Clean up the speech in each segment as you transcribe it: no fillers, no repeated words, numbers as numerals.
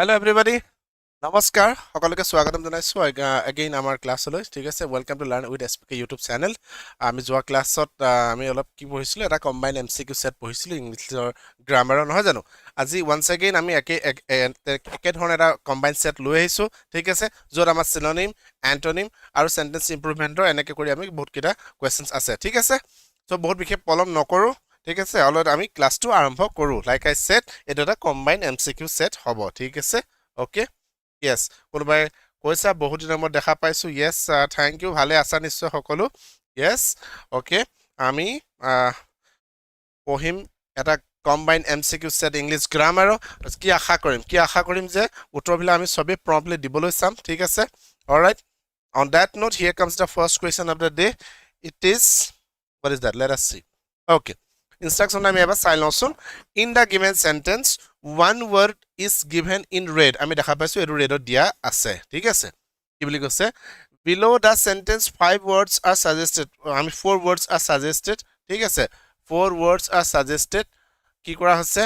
Hello everybody. নমস্কাৰ সকলোকে স্বাগতম জনাইছো again আমাৰ ক্লাছলৈ ঠিক আছে welcome to learn with SPK YouTube channel আমি যোৱা ক্লাছত আমি অলপ কি পঢ়িছিলো এটা কম্বাইন এমসিকিউ সেট পঢ়িছিলো ইংলিছৰ গ্ৰামাৰৰ নহয় জানো আজি ওয়ান্স अगेन আমি একে ধৰণৰ এটা কম্বাইন সেট লৈ আহিছো ঠিক আছে য'ত আমাৰ সিনোনিম এন্টোনিম আৰু সেন্টেন্স ইমপ্ৰুভমেন্টৰ এনেকৈ কৰি আমি বহুত কিটা কোৱেশ্চনছ আছে ঠিক আছে সো বহুত বিশেষ পলম নকৰো ঠিক আছে অলৰেডি আমি ক্লাছটো আৰম্ভ কৰো লাইক আই সেড এটা এটা কম্বাইন এমসিকিউ সেট হ'ব ঠিক আছে ওকে Yes, কোনোবাই কৈছা বহুত দিনৰ মূৰত দেখা পাইছো yes thank you ভালে আছা নিশ্চয় সকলো yes okay আমি পঢ়িম এটা combine MCQ set English grammar কি আশা কৰিম যে উত্তৰবিলাক আমি সবে প্ৰম্পটলি দিবলৈ চাম ঠিক আছে alright on that note here comes the first question of the day it is what is that let us see okay instruction আমি এবাৰ চাই লওঁচোন in the given sentence one word is given in red আমি দেখা পাইছো এটো ৰেডত দিয়া আছে ঠিক আছে কি বুলি কৈছে below the sentence 5 words are suggested আমি 4 words are suggested ঠিক আছে 4 words are suggested কি কৰা হৈছে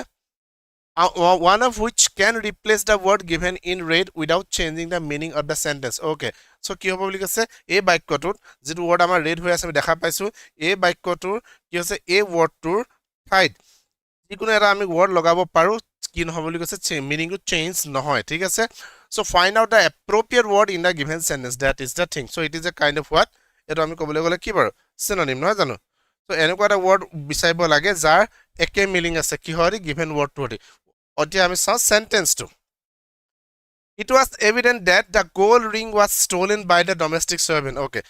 one of which can replace the word given in red without changing the meaning of the sentence okay so কি হ'ব বুলি কৈছে এই বাক্যটোত যেটো word আমাৰ red হৈ আছে আমি দেখা পাইছো এই বাক্যটোৰ কি হৈছে এই wordটোৰ ঠাইত যিকোনো এটা আমি word লগাব পাৰো কি নহব বুলি কৈছে meaning to change নহয় ঠিক আছে so find out the appropriate word in the given sentence that is the thing so it is a kind of what এটো আমি কবলৈ গলে কি বাৰু synonym নহয় জানো so এনেকুৱা এটা word বিচাৰিব লাগে যাৰ একে meaning আছে কি হয় given word টো অতি আমি চাও sentence টো it was evident that the gold ring was stolen by the domestic servant okay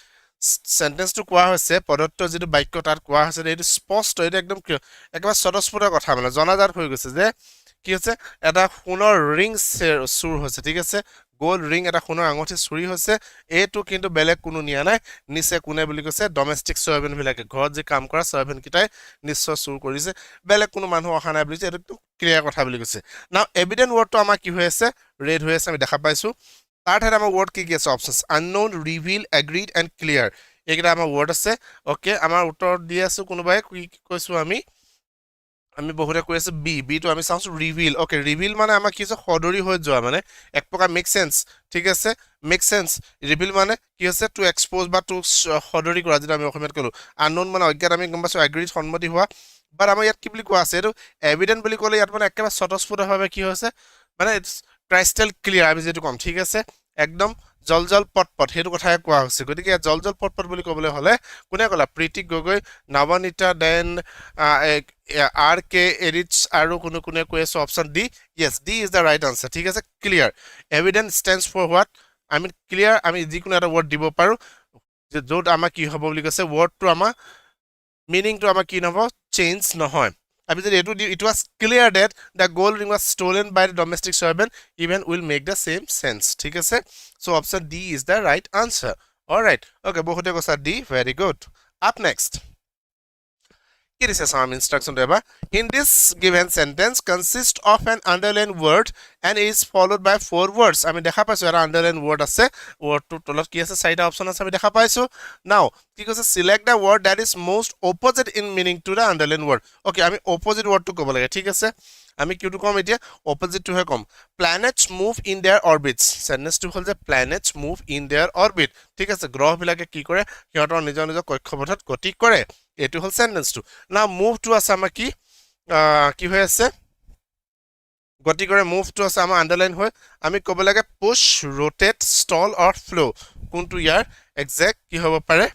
sentence to কোৱা হৈছে পদত্ত যেটো বাক্য তাত কোৱা হৈছে এটো স্পষ্ট এটো একদম একেবাৰে স্বতঃস্ফূৰ্ত কথা মানে জনাজাত হৈ গৈছে যে কি হৈছে এটা সোণৰ ৰিং চুৰ হৈছে ঠিক আছে গোল্ড ৰিং এটা সোণৰ আঙঠি চুৰি হৈছে এটো কিন্তু বেলেগ কোনো নিয়া নাই নিছে কোনে বুলি কৈছে ডমেষ্টিক সাৰ্ভেন্ট বিলাকে ঘৰত যে কাম কৰা সাৰ্ভেন্ট কিটাই নিশ্চয় চুৰ কৰিছে বেলেগ কোনো মানুহ অহা নাই বুলি এটো ক্লিয়াৰ কথা বুলি কৈছে নাও এভিডেন্ট ওয়াৰ্ডটো আমাৰ কি হৈ আছে ৰেড হৈ আছে আমি দেখা পাইছো তাৰ ঠাইত আমাৰ ওয়াৰ্ড কি কি আছে অপচনছ unknown reveal agreed and clear এইকেইটা আমাৰ ওয়াৰ্ড আছে ওকে আমাৰ উত্তৰ দি আছো কোনোবাই কি কৈছো আমি বহুতে কৈ আছে বি টো আমি চাওঁছো ৰিভিল ওকে ৰিভিল মানে আমাৰ কি আছে সদৰি হৈ যোৱা মানে এক প্ৰকাৰ মেক সেন্স ঠিক আছে মেক সেন্স ৰিভিল মানে কি আছে টু এক্সপোজ বা টু সদৰি কৰা যেটা আমি অসমীয়াত কলো আননোন মানে অজ্ঞাত আমি গম পাইছো এগ্ৰিড সন্মতি হোৱা বাট আমাৰ ইয়াত কি বুলি কোৱা আছে এটো এভিডেন্ট বুলি ক'লে ইয়াত মানে একেবাৰে স্বতঃস্ফূৰ্তভাৱে কি হৈছে মানে ইটস ক্ৰাইষ্টেল ক্লিয়াৰ আমি যেটো কম ঠিক আছে একদম জলজল পটপট হেতু কথাই কোৱা হৈছে গতিকে জলজল পটপট বুলি ক'বলৈ হলে কোনে কলা প্ৰীতি গগৈ নৱনীতা দেন আৰ কে এৰিচ আৰু কোনে কৈ আছে option D yes d is the right answer ঠিক আছে clear evidence stands for what I mean clear আমি যিকোনো এটা ওয়াৰ্ড দিব পাৰো যে য'ত আমাৰ কি হ'ব বুলি কৈছে ওয়াৰ্ডটো আমাৰ মিনিংটো আমাৰ কি নহব চেঞ্জ নহয় আমি যদি এটো it was clear that the gold ring was stolen by the domestic servant even will make the same sense ঠিক আছে so option D is the right answer all right okay বহুতে কৈছা D very good up next here is some instruction eba in this given sentence consists of an underlined word and is followed by 4 words ami dekha paisu era underlined word ase word to tolot ki ase saida option ase ami dekha paisu now ki koise select the word that is most opposite in meaning to the underlined word okay ami opposite word to kobo lage thik ase আমি কিউটো কম এতিয়া opposite to হে কম planets move in their orbits sentence two হল যে planets move in their orbit ঠিক আছে গ্ৰহ বিলাকে কি কৰে সিহঁতৰ নিজৰ কক্ষপথত গতি কৰে এটো হল সেন্টেন্স টু না মুভ টু আছে আমাৰ কি হৈ আছে গতি কৰে মুভ টু আছে আমাৰ আন্ডাৰলাইন হয় আমি ক'ব লাগে push rotate stall or flow কোনটো ইয়াৰ এক্সাক্ট কি হ'ব পাৰে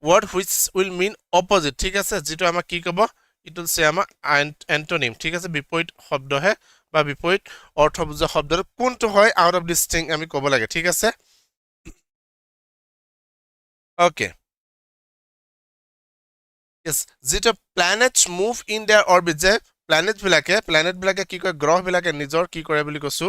word which will mean opposite ঠিক আছে যেটো আমাৰ কি ক'ব it will say ama antonym ঠিক আছে বিপৰীত শব্দ হে বা বিপৰীত অৰ্থ বুজা শব্দৰ কোনটো হয় out of this thing আমি ক'ব লাগে ঠিক আছে okay yes যেটা planets move in their orbit যে planet বিলাকে কি কয় গ্ৰহ বিলাকে নিজৰ কি কৰে বুলি কৈছো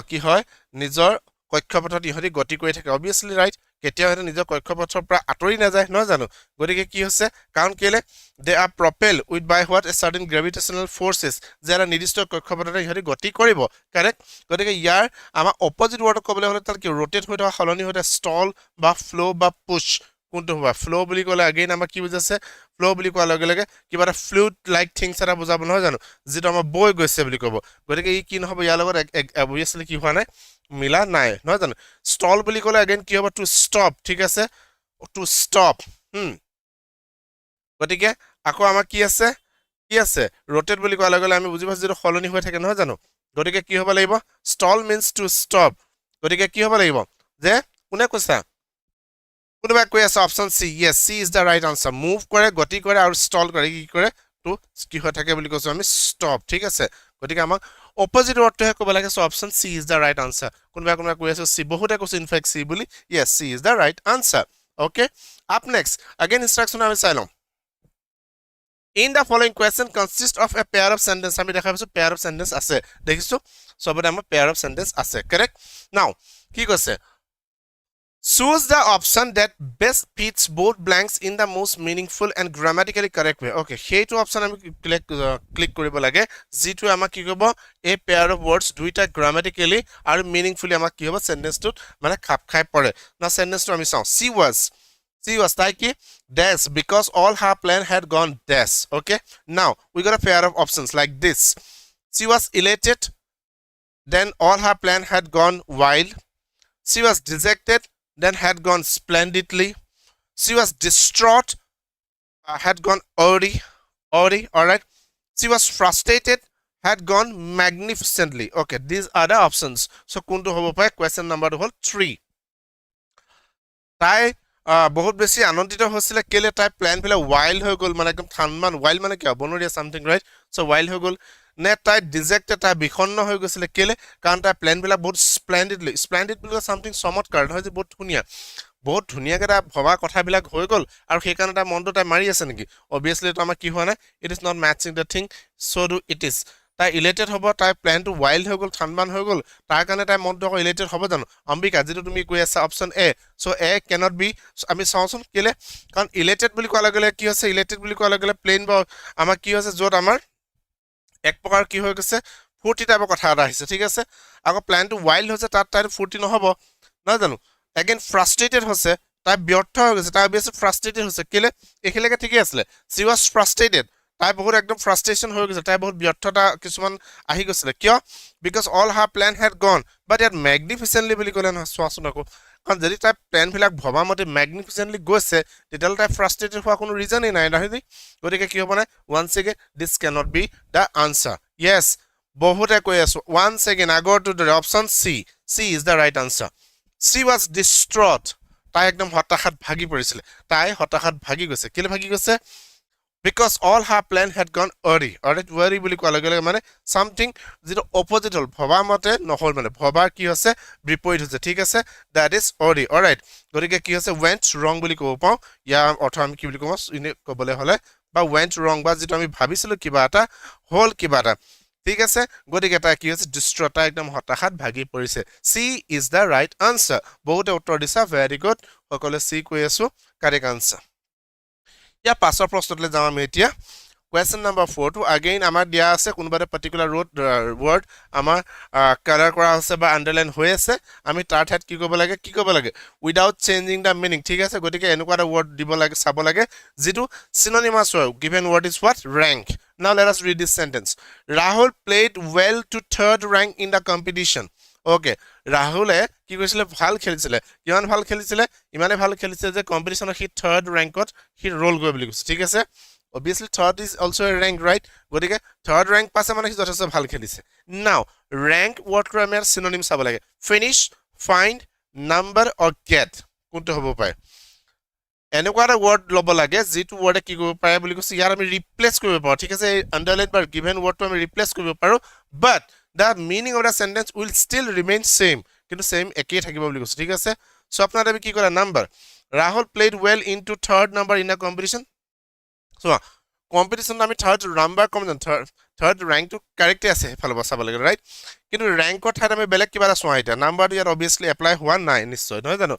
কি হয় নিজৰ কক্ষপথত ইহতি গতি কৰি থাকে obviously right কেতিয়া হয় নিজৰ কক্ষপথৰ পৰা আতৰি না যায় নহয় জানো গতিকে কি হৈছে কাৰণ কেলে they are propelled with by what a certain gravitational forces যারা নিৰ্দিষ্ট কক্ষপথত ইহতি গতি কৰিব কাৰেক্ট গতিকে ইয়াৰ আমাৰ অপোজিট ওয়াৰ্ড ক'বলৈ হলে তাৰ কি rotate হৈ থকা হলনি হৈ stall বা flow বা push কোনটো হ'ব ফ্লো বুলি ক'লে again আমাৰ কি বুজাইছে ফ্লো বুলি কোৱাৰ লগে লগে কিবা এটা ফ্লুইড লাইক থিংছ এটা বুজাব নহয় জানো যেটো আমাৰ বৈ গৈছে বুলি ক'ব গতিকে ই কি নহব ইয়াৰ লগত obviously কি হোৱা নাই মিলা নাই নহয় জানো stall বুলি ক'লে again কি হ'ব to stop ঠিক আছে to stop গতিকে আকৌ আমাৰ কি আছে rotate বুলি কোৱাৰ লগে লগে আমি বুজি পাইছো যেটো খলনি হৈ থাকে নহয় জানো গতিকে কি হ'ব লাগিব stall means to stop গতিকে কি হ'ব লাগিব যে কোনে কৈছা কোনোবা কৈ আছে option C yes c is the right answer move কৰে গতি কৰে আৰু stall কৰে কি কৰে to কি হৈ থাকে বুলি কৈছো আমি stop ঠিক আছে গতিকে আমাক opposite wordটোহে ক'ব লাগে so option c is the right answer কোনোবা কৈ আছে c বহুতে কৈছে in fact c বুলি yes c is the right answer okay up next again instruction আমি চাই লম in the following question consists of a pair of sentence আমি দেখা পাইছো pair of sentence আছে দেখিছো সবতে আমাৰ pair of sentence আছে correct now কি কৈছে choose the option that best fits both blanks in the most meaningful and grammatically correct way okay সেইটো option আমি click কৰিব লাগে যেটো আমাক কি কৰিব a pair of words দুইটা grammatically আৰু meaningfully আমাক কি হ'ব sentence টোত মানে খাপ খাই পৰে না sentence টো আমি চাও she was like dash because all her plan had gone dash okay now we got a pair of options like this she was elated then all her plan had gone wild she was dejected then had gone splendidly she was distraught had gone already all right she was frustrated had gone magnificently okay these are the options so kuntu hobo pare question number hol 3 tai বহুত বেছি আনন্দিত হৈছিল কেলে তাই plan ফিলা wild হৈ গল মানে একদম থানমান wild মানে কি বনৰীয়া সামথিং ৰাইট সো ওয়াইল্ড হৈ গল নে তাই ডিজেক্টেড তাই বিখন্ন হৈ গৈছিল কেলে কাৰণ তাই প্ল্যান ফিলা বহুত স্প্লেন্ডিড বুলি সামথিং চমৎকাৰ নহয় যে বহুত ধুনিয়াকে তাই ভবা কথাবিলাক হৈ গল আৰু সেই কাৰণে তাই মনটো তাই মাৰি আছে নেকি obviously তো আমাৰ কি হোৱা নাই it is not matching the thing so do it is তাই ইলেটেড হ'ব তাই প্ল্যান টু ওয়াইল্ড হৈ গল থানমান হৈ গল তাৰ কাৰণে তাই মনটো ইলেটেড হ'ব জানো অম্বিকা যেটো তুমি কৈ আছা option A so A cannot be আমি চাওচোন কেলে কাৰণ ইলেটেড বুলি কোৱা লগে কি হৈছে ইলেটেড বুলি কোৱা লগে প্লেন বা আমাৰ কি হৈছে যত আমাৰ এক প্ৰকাৰ কি হৈ গৈছে ফুৰ্তি টাইপৰ কথা এটা আহিছে ঠিক আছে আকৌ প্ল্যান টু ওয়াইল্ড হৈছে তাত তাই ফুৰ্তি নহব নহয় জানো again frustrated হৈছে তাই ব্যৰ্থ হৈ গৈছে তাই বেছি frustrated হৈছে কেলে এখিলেকে ঠিকই আছিল she was frustrated তাই বহুত একদম frustration হৈ গৈছে তাই বহুত ব্যৰ্থতা কিছুমান আহি গৈছিল কিয় because all her plan had gone but yet magnificently বুলি ক'লে নহয় সোৱাচোন আকৌ কাৰণ যদি তাই প্ল্যান বিলাক ভবা মতে magnificently গৈছে তেতিয়াল তাই frustrated হোৱা কোনো ৰিজনই নাই নহয় গতিকে কি হ'ব না once again this cannot be the answer yes বহুতে কৈ আছো once again আগৰটো option c is the right answer she was distraught তাই একদম হতাশাত ভাগি পৰিছিল তাই হতাশাত ভাগি গৈছে কেলে ভাগি গৈছে because all her plan had gone awry alright worry বুলি কোৱা লগে মানে something যেটো opposite হল ভবা মতে নহল মানে ভবা কি হৈছে বিপৰীত হৈছে ঠিক আছে that is awry alright গতিকে কি হৈছে went wrong বুলি ক'ব পাও ইয়াৰ অৰ্থ আমি কি বুলি ক'ম ইনে ক'বলে হলে বা went wrong বা যেটো আমি ভাবিছিলো কিবা এটা হল কিবা এটা ঠিক আছে গতিকে তাই কি হৈছে distraught তাই একদম হতাশাত ভাগি পৰিছে c is the right answer বহুতে উত্তৰ দিছা very good সকলে c কৈ আছো correct answer या पासर प्रश्नले जाम আমি এতিয়া question number 4 to again আমাৰ দিয়া আছে কোনবাৰে particular word আমাৰ কালাৰ কৰা আছে বা আন্ডাৰলাইন হৈ আছে আমি তাৰ ঠাইত কি কৰিব লাগে without changing the meaning ঠিক আছে গতিকে এনেকুৱা এটা word দিব লাগে চাব লাগে যেটো synonymous হয় given word is what rank now let us read this sentence Rahul played well to third rank in the competition okay রাহুলে কি কৈছিল ভাল খেলিছিল কিমান ভাল খেলিছিল ইমানে ভাল খেলিছিল যে কম্পিটিশনত হি থার্ড ৰ্যাঙ্কত হি ৰোল গৈ বুলি কৈছে ঠিক আছে obviously third is also a rank right গতিকে থার্ড ৰ্যাঙ্ক পাছে মানে হি যথেষ্ট ভাল খেলিছে now rank word grammar synonym চাব লাগে finish find number or get কোনটো হ'ব পাৰে এনেকুৱা এটা word লব লাগে যেটো word কি কৰিব পাৰে বুলি কৈছে ইয়াৰ আমি ৰিপ্লেস কৰিব পাৰো ঠিক আছে আন্ডাৰলাইন বা given word টো আমি ৰিপ্লেস কৰিব পাৰো but the meaning of the sentence will still remain same কিন্তু same একেই থাকিব বুলি কৈছে ঠিক আছে সো আপনারা আমি কি কৰা number Rahul played well into third number in a competition so competition আমি third number com third rank to correct আছে ফলো বসাব লাগে রাইট কিন্তু rank ৰ ঠাইত আমি বেলেগ কিবা এটা সোৱা এটা নাম্বাৰটো ইয়াত obviously apply হোৱা নাই নিশ্চয় নহয় জানো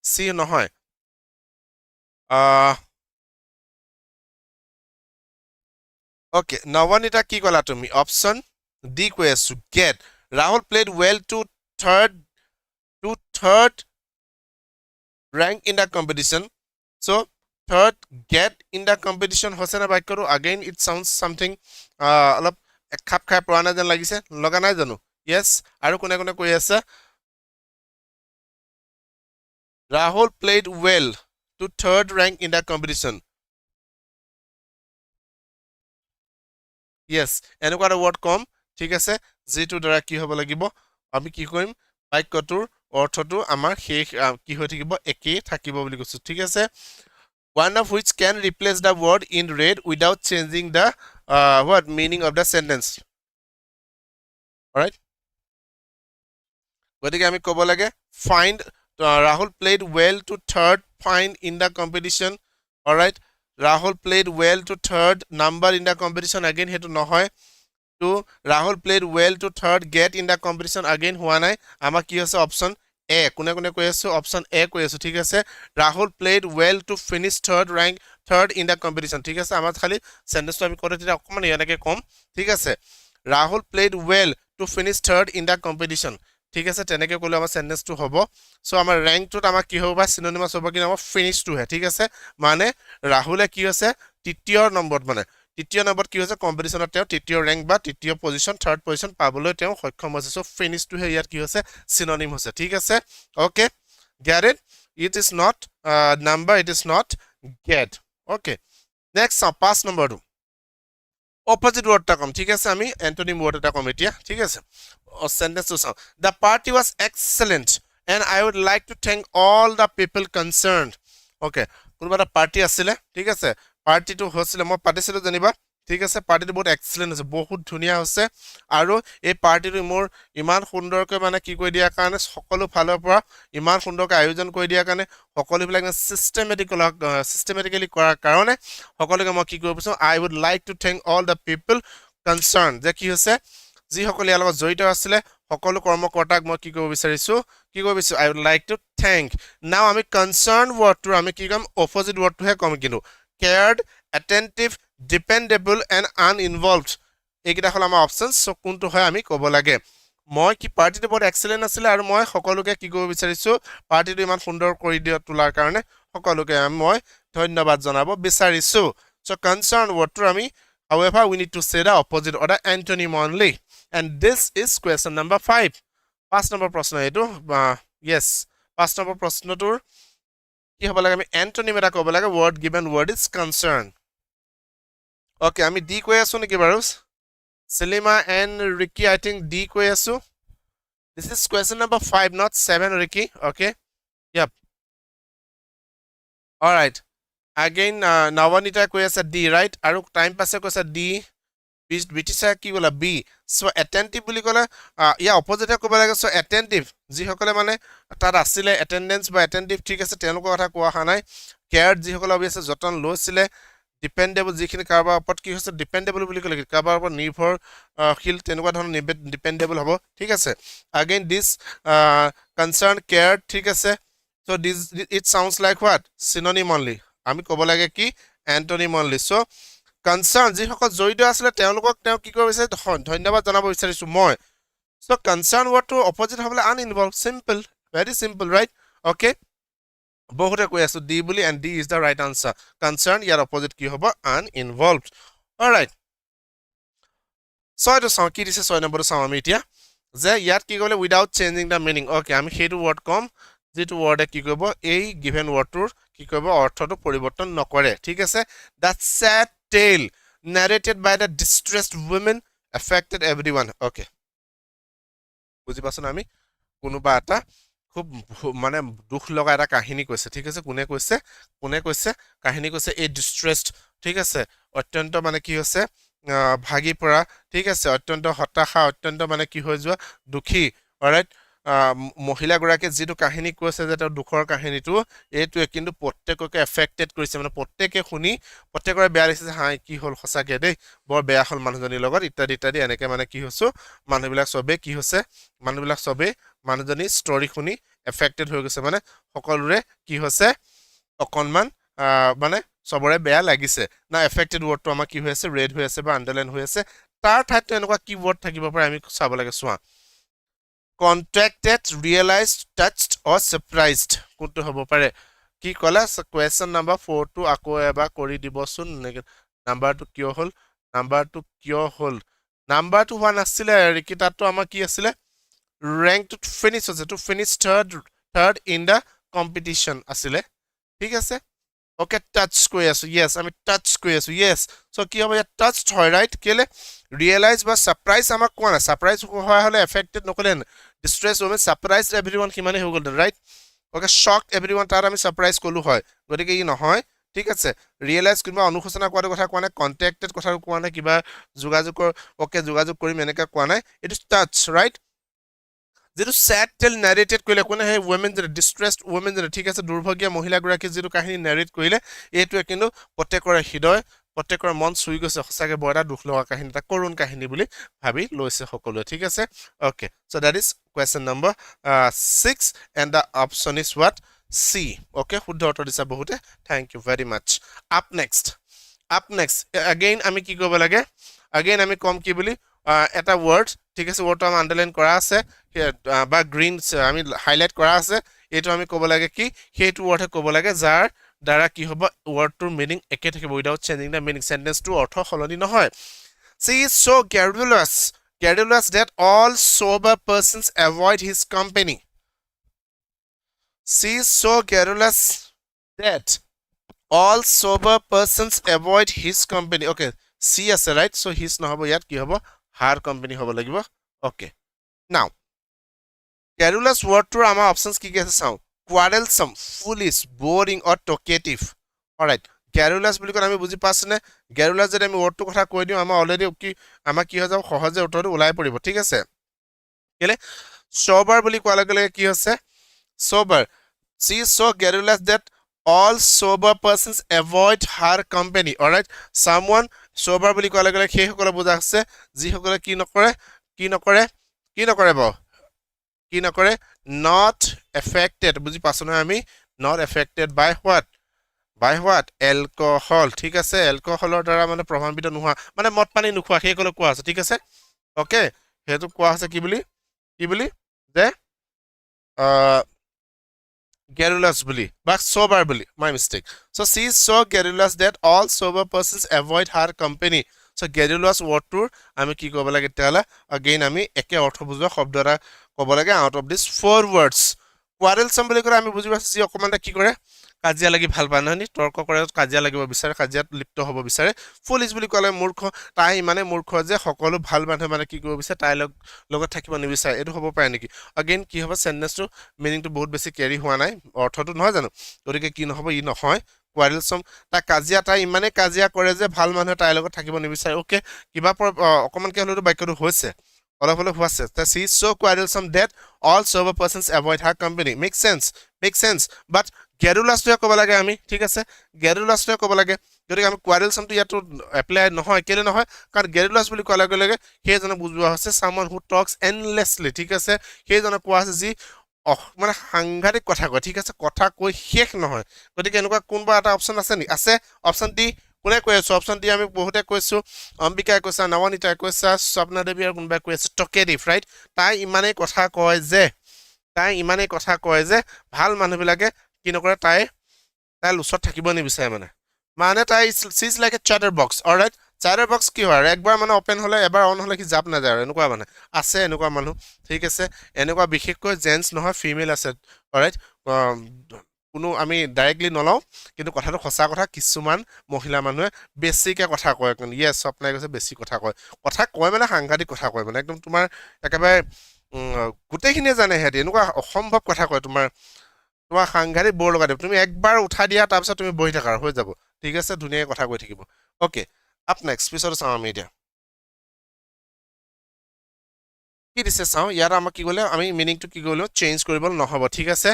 c নহয় okay নৱনীতা কি কলা তুমি option D question get Rahul played well to third rank in the competition so third get in the competition হৈছে না বাক্যটো again it sounds something অলপ খাপ খাই পৰা নাই যেন লাগিছে লগা নাই জানো yes আৰু কোনে কোনে কৈ আছে Rahul played well to third rank in the competition yes এনেকুৱা এটা word কম ঠিক আছে যেটো দ্বাৰা কি হ'ব লাগিব আমি কি কৰিম বাক্যটোৰ অৰ্থটো আমাৰ শেষ কি হৈ থাকিব একেই থাকিব বুলি কৈছো ঠিক আছে one of which can replace the word in red without changing the what meaning of the sentence alright গতিকে আমি ক'ব লাগে find Rahul played well to third find in the competition alright Rahul played well to third number in the competition again hetu nohoy to Rahul played well to third get in the competition again hua nai ama ki hoise option A kune kune koi asu option A koi asu thik ase Rahul played well to finish third in the competition thik ase amar khali sentence to ami kore tira okman yanake kom thik ase Rahul played well to finish third in the competition ঠিক আছে তেনেকে কলে আমাৰ sentence to হ'ব so আমাৰ ৰ্যাঙ্ক টুত আমাৰ কি হ'ব সিনোনিমাস হ'ব কি আমাৰ ফিনিশ টু হে ঠিক আছে মানে ৰাহুলে কি হৈছে তৃতীয় নম্বৰত মানে তৃতীয় নম্বৰত কি হৈছে কম্পিটিশনত তেওঁ তৃতীয় ৰ্যাঙ্ক বা তৃতীয় পজিশন থাৰ্ড পজিশন পাবলৈ তেওঁ সক্ষম হৈছে সো ফিনিশ টু হে ইয়াত কি হৈছে সিনোনিম হৈছে ঠিক আছে okay get it is not number it is not get okay next pass number 2 opposite word ta kom ঠিক আছে আমি antonym word ta kom etia ঠিক আছে sentence to sound the party was excellent and I would like to thank all the people concerned okay কোনবা এটা party আছিল ঠিক আছে পাৰ্টিটো হৈছিল মই পাতিছিলো জানিবা ঠিক আছে পাৰ্টিটো বহুত এক্সেলেন্ট আছে বহুত ধুনিয়া হৈছে আৰু এই পাৰ্টিটো মোৰ ইমান সুন্দৰকৈ মানে কি কৈ দিয়া কাৰণে সকলো ফালৰ পৰা ইমান সুন্দৰকৈ আয়োজন কৰি দিয়া কাৰণে সকলো বিলাক সিস্টেমেটিক্যালি কৰাৰ কাৰণে সকলোকে মই কি কৰিছো I would like to thank all the people concerned যে কি হৈছে যি সকলো ইয়াৰ লগত জড়িত আছিল সকলো কৰ্মকৰ্তাক মই কি কৰিব বিচাৰিছো I would like to thank now আমি concerned word to আমি কি কম opposite word to হে কম কিন্তু cared attentive dependable and uninvolved এইকেইটা হল আমাৰ অপশনস সো কোনটো হয় আমি ক'ব লাগে মই কি পাৰ্টিটো বহুত এক্সেলেন্ট আছিল আৰু মই সকলোকে কি কৰিব বিচাৰিছো পাৰ্টিটো ইমান সুন্দৰ কৰি দিয়া তোলাৰ কাৰণে সকলোকে মই ধন্যবাদ জনাব বিচাৰিছো সো concerned word to আমি however we need to say the opposite or the antonym only and this is question number 5 5 number প্ৰশ্ন এটো yes 5 number প্ৰশ্নটোৰ কি হ'ব লাগে আমি antonym এটা ক'ব লাগে word given word is concerned okay আমি d কৈ আছো নেকি বাৰু Selima and Ricky I think d কৈ আছো this is question number 5 not 7 Ricky okay yep all right again Navanita কৈ আছে d right আৰু time pass কৈছে d বিটিছা কি বলা b so attentive বুলি কলে ইয়া opposite ক'ব লাগে so attentive যি সকলে মানে তাত আছিল attendance বা attentive ঠিক আছে তেওঁলোকৰ কথা কোৱা হানাই care যি সকলে অবি আছে যতন লৈছিলে dependable যিখিনি কাৰবাৰ ওপৰত কি হৈছে dependable বুলি কলে কাৰবাৰ ওপৰত নিৰ্ভৰশীল তেনেকুৱা ধৰণৰ dependable হ'ব ঠিক আছে again this concern care ঠিক আছে so this it sounds like what synonym only আমি ক'ব লাগে কি antonym only so concern যি সকল জড়িত আছিল তেওঁলোকক তেওঁ কি কৰিব বিচাৰিছে ধন্যবাদ জনাব বিচাৰিছো মই so concern word to opposite হ'বলে uninvolved simple very simple right okay বহুতে কৈ আছো d বুলি and d is the right answer concern year opposite কি হ'ব uninvolved all right ছয়টো চাও কি দিছে 6 নম্বৰটো চাও আমি এতিয়া যে ইয়াত কি ক'লে without changing the meaning okay আমি সেইটো word কম যেটো word কি কৰিব এই given word টোৰ কি কৰিব অৰ্থটো পৰিৱৰ্তন নকৰে ঠিক আছে that sad tale narrated by the distressed women affected everyone okay বুজি পাছন আমি কোনোবা এটা খুব মানে দুখ লগা এটা কাহিনী কৈছে ঠিক আছে কোনে কৈছে কাহিনী কৈছে এই distressed ঠিক আছে অত্যন্ত মানে কি হৈছে ভাগি পৰা ঠিক আছে অত্যন্ত হতাশা অত্যন্ত মানে কি হৈ যোৱা দুখী অলৰাইট মহিলা গৰাকী যেটো কাহিনী কৈছে যে দুখৰ কাহিনীটো এইটোৱে কিন্তু প্ৰত্যেককে এফেক্টেড কৰিছে মানে প্ৰত্যেককে শুনি প্ৰত্যেকৰে বেয়া লাগিছে হাই কি হল সঁচাকে দেই বৰ বেয়া হল মানুহজনীৰ লগত ইত্যাদি এনেকে মানে কি হৈছে মানুহবিলাক সবে কি হৈছে মানুহবিলাক সবে মানুহজনী ষ্টৰী শুনি এফেক্টেড হৈ গৈছে মানে সকলোৰে কি হৈছে অকনমান মানে সবৰে বেয়া লাগিছে না এফেক্টেড ৱৰ্ডটো আমাৰ কি হৈ আছে ৰেড হৈ আছে বা আন্ডাৰলাইন হৈ আছে তাৰ ঠাইত এনেকুৱা কি ৱৰ্ড থাকিব পাৰে আমি চাব লাগে চোৱা contracted realized touched or surprised কোনটো হ'ব পাৰে কি কলা question number 4 টো আকৌ এবাৰ কৰি দিবচোন নাম্বাৰটো কিয় হল নাম্বাৰটো কিয় হল নাম্বাৰটো হোৱা নাছিলে কি তাতো আমাৰ কি আছিলে rank to finish আছে to finish third in the competition asile ঠিক আছে okay touch koi asu yes ami touch koi asu yes so ki hobo ya touched hoy right kele realize ba surprise amak kona surprise hoy hole affected nokolen distress women surprised everyone kimane ho gol right okay shocked everyone tar ami surprise kolu hoy gotike I nohoy ঠিক আছে realise কিবা অনুশোচনা কৰাৰ কথা কোৱা নাই কন্টেক্টেড কথা কোৱা নাই কিবা যোগাযোগৰ ওকে যোগাযোগ কৰিম এনেকা কোৱা নাই ইট ইজ টাচ ৰাইট যেটো sad tale narrated কইলে কোনে হে women distressed women ঠিক আছে দুৰ্ভাগ্য মহিলা গৰাকী যেটো কাহিনী narrate কইলে এটো কিন্তু প্ৰত্যেকৰ হৃদয় প্ৰত্যেকৰ মন চুই গৈছে সঁচাকে বড়া দুখ লগা কাহিনী এটা কৰুণ কাহিনী বুলি ভাবি লৈছে সকলোৱে ঠিক আছে okay so that is question number 6 and the option is what C okay শুদ্ধ উত্তৰ দিছা বহুতে thank you very much up next again আমি কি কৰিব লাগে again আমি কম কি বুলি এটা word ঠিক আছে word আমি আন্ডাৰলাইন কৰা আছে বা গ্ৰীন আমি হাইলাইট কৰা আছে এটো আমি ক'ব লাগে কি হেতু word ক'ব লাগে যাৰ দ্বাৰা কি হ'ব wordটোৰ মিনিং একে থাকিব উইদাউট চেঞ্জিং দা মিনিং সেন্টেন্সটো অৰ্থ সলনি নহয় she is so garrulous that all sober persons avoid his company she is so garrulous that all sober persons avoid his company okay she আছে right so his নহব ইয়াত কি হ'ব her company হ'ব লাগিব okay now garrulous word to আমাৰ options কি কি আছে চাও quarrelsome foolish boring or talkative all right garrulous বুলি কোন আমি বুজি পাছনে garrulous যদি আমি word to কথা কৈ দিও আমাৰ অলৰেডি কি আমাৰ কি হৈ যাব সহজে উত্তৰটো ওলাই পৰিব ঠিক আছে কেলে sober বুলি কোৱা লগে কি হৈছে sober she is so garrulous that all sober persons avoid her company all right someone sober বুলি কোৱা লগে সেই সকল বুজা আছে যি সকলে কি নকৰে not affected বুজি পাছনে আমি not affected by what alcohol ঠিক আছে alcoholৰ দ্বাৰা মানে প্ৰভাৱিত নোহোৱা মানে মদ পানী নোখোৱা সেই সকল কোৱা আছে ঠিক আছে ওকে হেতু কোৱা আছে কি বুলি যে garrulous বুলি বা sober বুলি my mistake so she is so garrulous that all sober persons avoid her company so garrulous word tour আমি কি ক'ব লাগে তেলা again আমি একে অৰ্থ বুজোৱা শব্দ এটা ক'ব লাগে out of these four words quarrelsome বুলি কৰে আমি বুজি পাইছো যে অকমানটা কি কৰে কাজিয়া লাগি ভাল পায় নহয় তৰ্ক কৰে কাজিয়া লাগিব বিচাৰে কাজিয়াত লিপ্ত হ'ব বিচাৰে ফুলিশ বুলি ক'লে মূৰ্খ তাই মানে মূৰ্খ যে সকলো ভাল মানুহ মানে কি কৰিব বিচাৰে তাই লগত থাকিব নিবিচাৰে এটো হ'ব পাৰে নেকি again কি হ'ব সেন্টেন্সটো মিনিংটো বহুত বেছি ক্যাৰি হোৱা নাই অৰ্থটো নহয় জানো গতিকে কি নহব ই নহয় quarrelsome তা কাজিয়া তাই ইমানে কাজিয়া কৰে যে ভাল মানুহ তাই লগত থাকিব নিবিচাৰে ওকে কিবা অকমান কি হলটো বাক্যটো হৈছে অলপ হোৱাছে তা she is so quarrelsome that all sober persons avoid her company makes sense but garrulous to ক'ব লাগে আমি ঠিক আছে garrulous to ক'ব লাগে যদি আমি quarrelsome to ইয়াতো এপ্লাই নহয় কেলে নহয় কাৰণ garrulous বুলি ক'লা লাগে হেজনে বুজোৱা হৈছে someone who talks endlessly ঠিক আছে হেজনে কোৱা আছে যি মানে সাংঘাতিক কথা কয় ঠিক আছে কথা কৈ শেষ নহয় গতিকে এনেকুৱা কোনবা এটা অপচন আছে নি আছে অপচন ডি কোনে কৈ আছে অপচন ডি আমি বহুতে কৈছো অম্বিকা কৈছা নৱনীতা কৈছা স্বপ্না দেৱী আৰু কোনবা কৈ আছে টকেটিভ ৰাইট তাই ইমানেই কথা কয় যে ভাল মানুহবিলাকে কি নকৰে তাই লুচত থাকিব নিবিচাৰে মানে তাই she's like a chatter box alright chatter box কি হয় একবাৰ মানে ওপেন হলে এবাৰ অন হলে কি জাপ না যায় এনেকুৱা মানে আছে এনেকুৱা মানুহ ঠিক আছে এনেকুৱা বিশেষকৈ জেন্টস নহয় ফিমেল আছে অলৰাইট কোনো আমি ডাইৰেক্টলি নলও কিন্তু কথাটো সঁচা কথা কিছুমান মহিলা মানুহে বেছিকে কথা কয় ইয়েস স্বপ্নাই কৈছে বেছি কথা কয় মানে সাংঘাতিক কথা কয় মানে একদম তোমাৰ একেবাৰে গোটেইখিনিয়ে জানে হেতি এনেকুৱা অসম্ভৱ কথা কয় তোমাৰ সাংঘাতিক বৰ লগা তুমি একবাৰ উঠা দিয়া তাৰ পিছত তুমি বহি থাকা হৈ যাব ঠিক আছে ধুনীয়া কথা কৈ থাকিব ওকে আপ নেক্সট পিছত চাওঁ আমি এতিয়া কি দিছে চাওঁ ইয়াৰ আমাক কি ক'লে আমি মিনিংটো কি ক'লো চেঞ্জ কৰিব নহব ঠিক আছে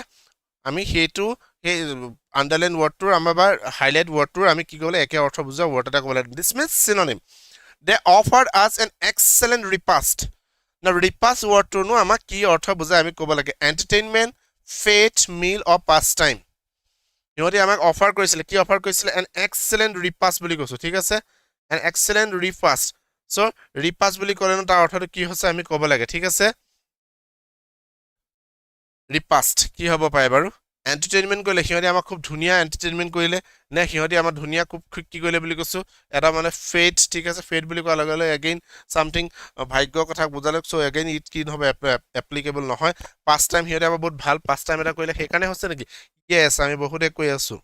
আমি হেতু হে আন্ডাৰলাইন ওয়াৰ্ডটোৰ আমাৰ বা হাইলাইট ওয়াৰ্ডটোৰ আমি কি ক'লে একে অৰ্থ বুজা ওয়াৰ্ড এটা ক'ব লাগে this means synonym De offered আস এন এক্সেলেন্ট ৰিপাষ্ট না ৰিপাষ্ট ওয়াৰ্ডটোৰ নো আমাক কি অৰ্থ বুজা আমি ক'ব লাগে এন্টাৰটেইনমেন্ট ফেট মিল অৰ পাস টাইম ইহঁতে আমাক অফাৰ কৰিছিল কি অফাৰ কৰিছিল এন এক্সেলেন্ট ৰিপাষ্ট বুলি কৈছো ঠিক আছে এন এক্সেলেন্ট ৰিপাষ্ট সো ৰিপাষ্ট বুলি ক'লেনো তাৰ অৰ্থটো কি হৈছে আমি ক'ব লাগে ঠিক আছে ৰিপাষ্ট কি হ'ব পায় বাৰু এন্টাৰটেইনমেন্ট কৰিলে সিহঁতি আমাক খুব ধুনীয়া এন্টাৰটেইনমেন্ট কৰিলে নে সিহঁতি আমাক ধুনীয়া খুব কি কৰিলে বুলি কৈছো এটা মানে ফেট ঠিক আছে ফেট বুলি কোৱাৰ লগে লগে এগেইন সামথিং ভাগ্যৰ কথা বুজালে সো এগেইন ইট কি নহব এপ্লিকেবল নহয় পাষ্ট টাইম সিহঁতি আমাক বহুত ভাল পাষ্ট টাইম এটা কৰিলে সেইকাৰণে হৈছে নেকি ইয়েছ আমি বহুতে কৈ আছো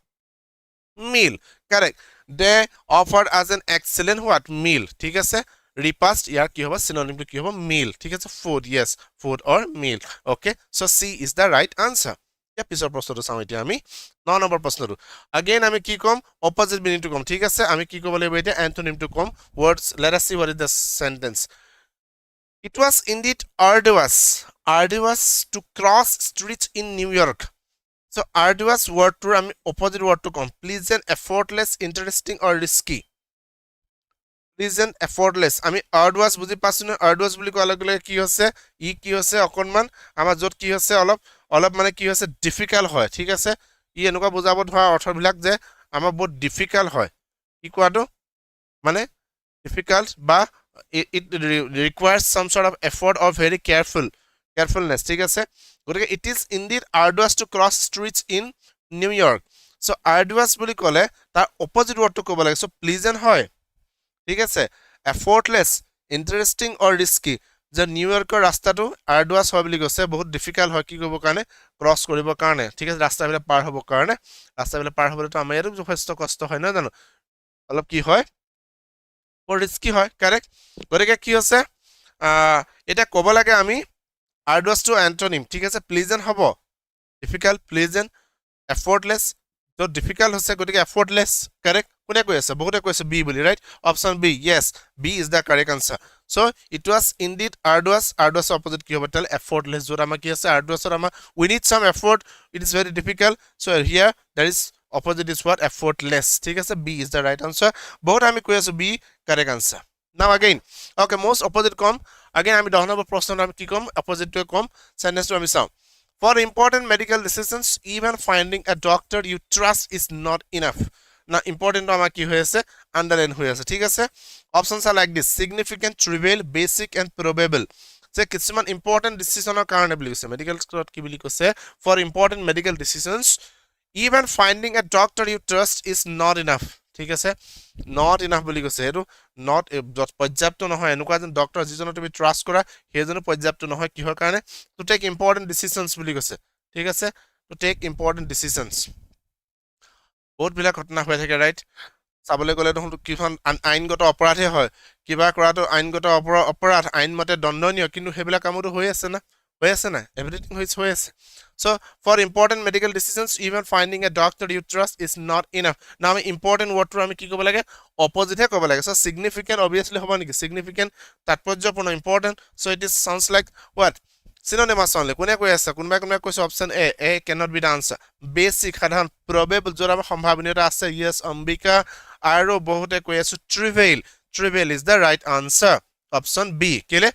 meal correct they offered as an excellent what meal ঠিক আছে repast ইয়াৰ কি হ'ব synonym কি হ'ব meal ঠিক আছে food yes food or meal okay so C is the right answer या পিছৰ প্ৰশ্নটো চাওঁ এতিয়া আমি 9 নম্বৰ প্ৰশ্নটো again আমি কি কম opposite meaning to কম ঠিক আছে আমি কি ক'ব লাগিব এতিয়া antonym to com words let us see what is the sentence it was indeed arduous to cross streets in New York so arduous word to আমি opposite word to com pleasant effortless interesting or risky pleasant effortless আমি arduous বুজি পাছো না arduous বুলি কোৱা লগে কি হৈছে ই কি হৈছে অকনমান আমাৰ যত কি হৈছে অলপ মানে কি হৈছে ডিফিকাল্ট হয় ঠিক আছে ই এনেকুৱা বুজাব ধৰা অৰ্থবিলাক যে আমাৰ বহুত ডিফিকাল্ট হয় কি কোৱাটো মানে ডিফিকাল্ট বা it requires some sort of effort or very carefulness ঠিক আছে গতিকে it is indeed arduous to cross streets in New York so arduous বুলি ক'লে তাৰ opposite word to ক'ব লাগে so pleasant হয় ঠিক আছে effortless interesting or risky যে নিউ ইয়ৰ্কৰ ৰাস্তাটো আৰ্ডুৱাছ হয় বুলি কৈছে বহুত ডিফিকাল্ট হয় কি কৰিব কাৰণে ক্ৰছ কৰিব কাৰণে ঠিক আছে ৰাস্তাবিলাক পাৰ হ'ব কাৰণে ৰাস্তাবিলাক পাৰ হ'বলৈতো আমাৰ ইয়াতো যথেষ্ট কষ্ট হয় নহয় জানো অলপ কি হয় বৰ ৰিস্কি হয় কাৰেক্ট গতিকে কি হৈছে এটা ক'ব লাগে আমি আৰ্ডুৱাছ টু এন্টনিম ঠিক আছে প্লিজেন্ট হ'ব ডিফিকাল্ট প্লিজেন্ট এফৰ্টলেছ তো ডিফিকাল্ট হৈছে গতিকে এফৰ্টলেছ কাৰেক্ট কোনে কৈ আছে বহুতে কৈছে বি বুলি right option B yes B is the correct answer so it was indeed arduous opposite কি হ'ব তেল effortless যত আমাৰ কি আছে arduous আমাৰ we need some effort it is very difficult so here there is opposite is what effortless ঠিক আছে b is the right answer বহুত আমি কৈ আছো b correct answer now again okay most opposite কম again আমি 10 number প্ৰশ্নত আমি কি কম opposite টো কম sentence টো আমি চাও for important medical decisions even finding a doctor you trust is not enough now important আমাৰ কি হৈ আছে underline হৈ আছে ঠিক আছে options are like this significant trivial basic and probable যে কিছুমান important decisionৰ কাৰণে বুলি কৈছে medical স্কোৰত কি বুলি কৈছে for important medical decisions even finding a doctor you trust is not enough ঠিক আছে not enough বুলি কৈছে এটো not পৰ্যাপ্ত নহয় এনেকুৱা যেন ডক্টৰ যিজন তুমি ট্ৰাষ্ট কৰা হেজন পৰ্যাপ্ত নহয় কিহৰ কাৰণে to take important decisions বুলি কৈছে ঠিক আছে to take important decisions বহুত বিলাক ঘটনা হৈ থাকে ৰাইট চাবলৈ গলে দেখোন কিখন আইনগত অপৰাধে হয় কিবা কৰাটো আইনগত অপৰাধ আইনমতে দণ্ডনীয় কিন্তু হেবিলাক কামটো হৈ আছে না এভৰিথিং হৈ আছে so for important medical decisions even finding a doctor you trust is not enough now important word to আমি কি ক'ব লাগে opposite হে ক'ব লাগে so significant obviously হ'ব নেকি significant তাৎপৰ্যপূৰ্ণ important so it is sounds like what synonymous only কোনে কৈ আছে কোনোবাই কৈছে option a cannot be the answer basic সাধাৰণ probable যৰ আমাৰ সম্ভাৱনীয়তা আছে yes অম্বিকা আৰু বহুতে কৈ আছে trivial is the right answer option b কেলে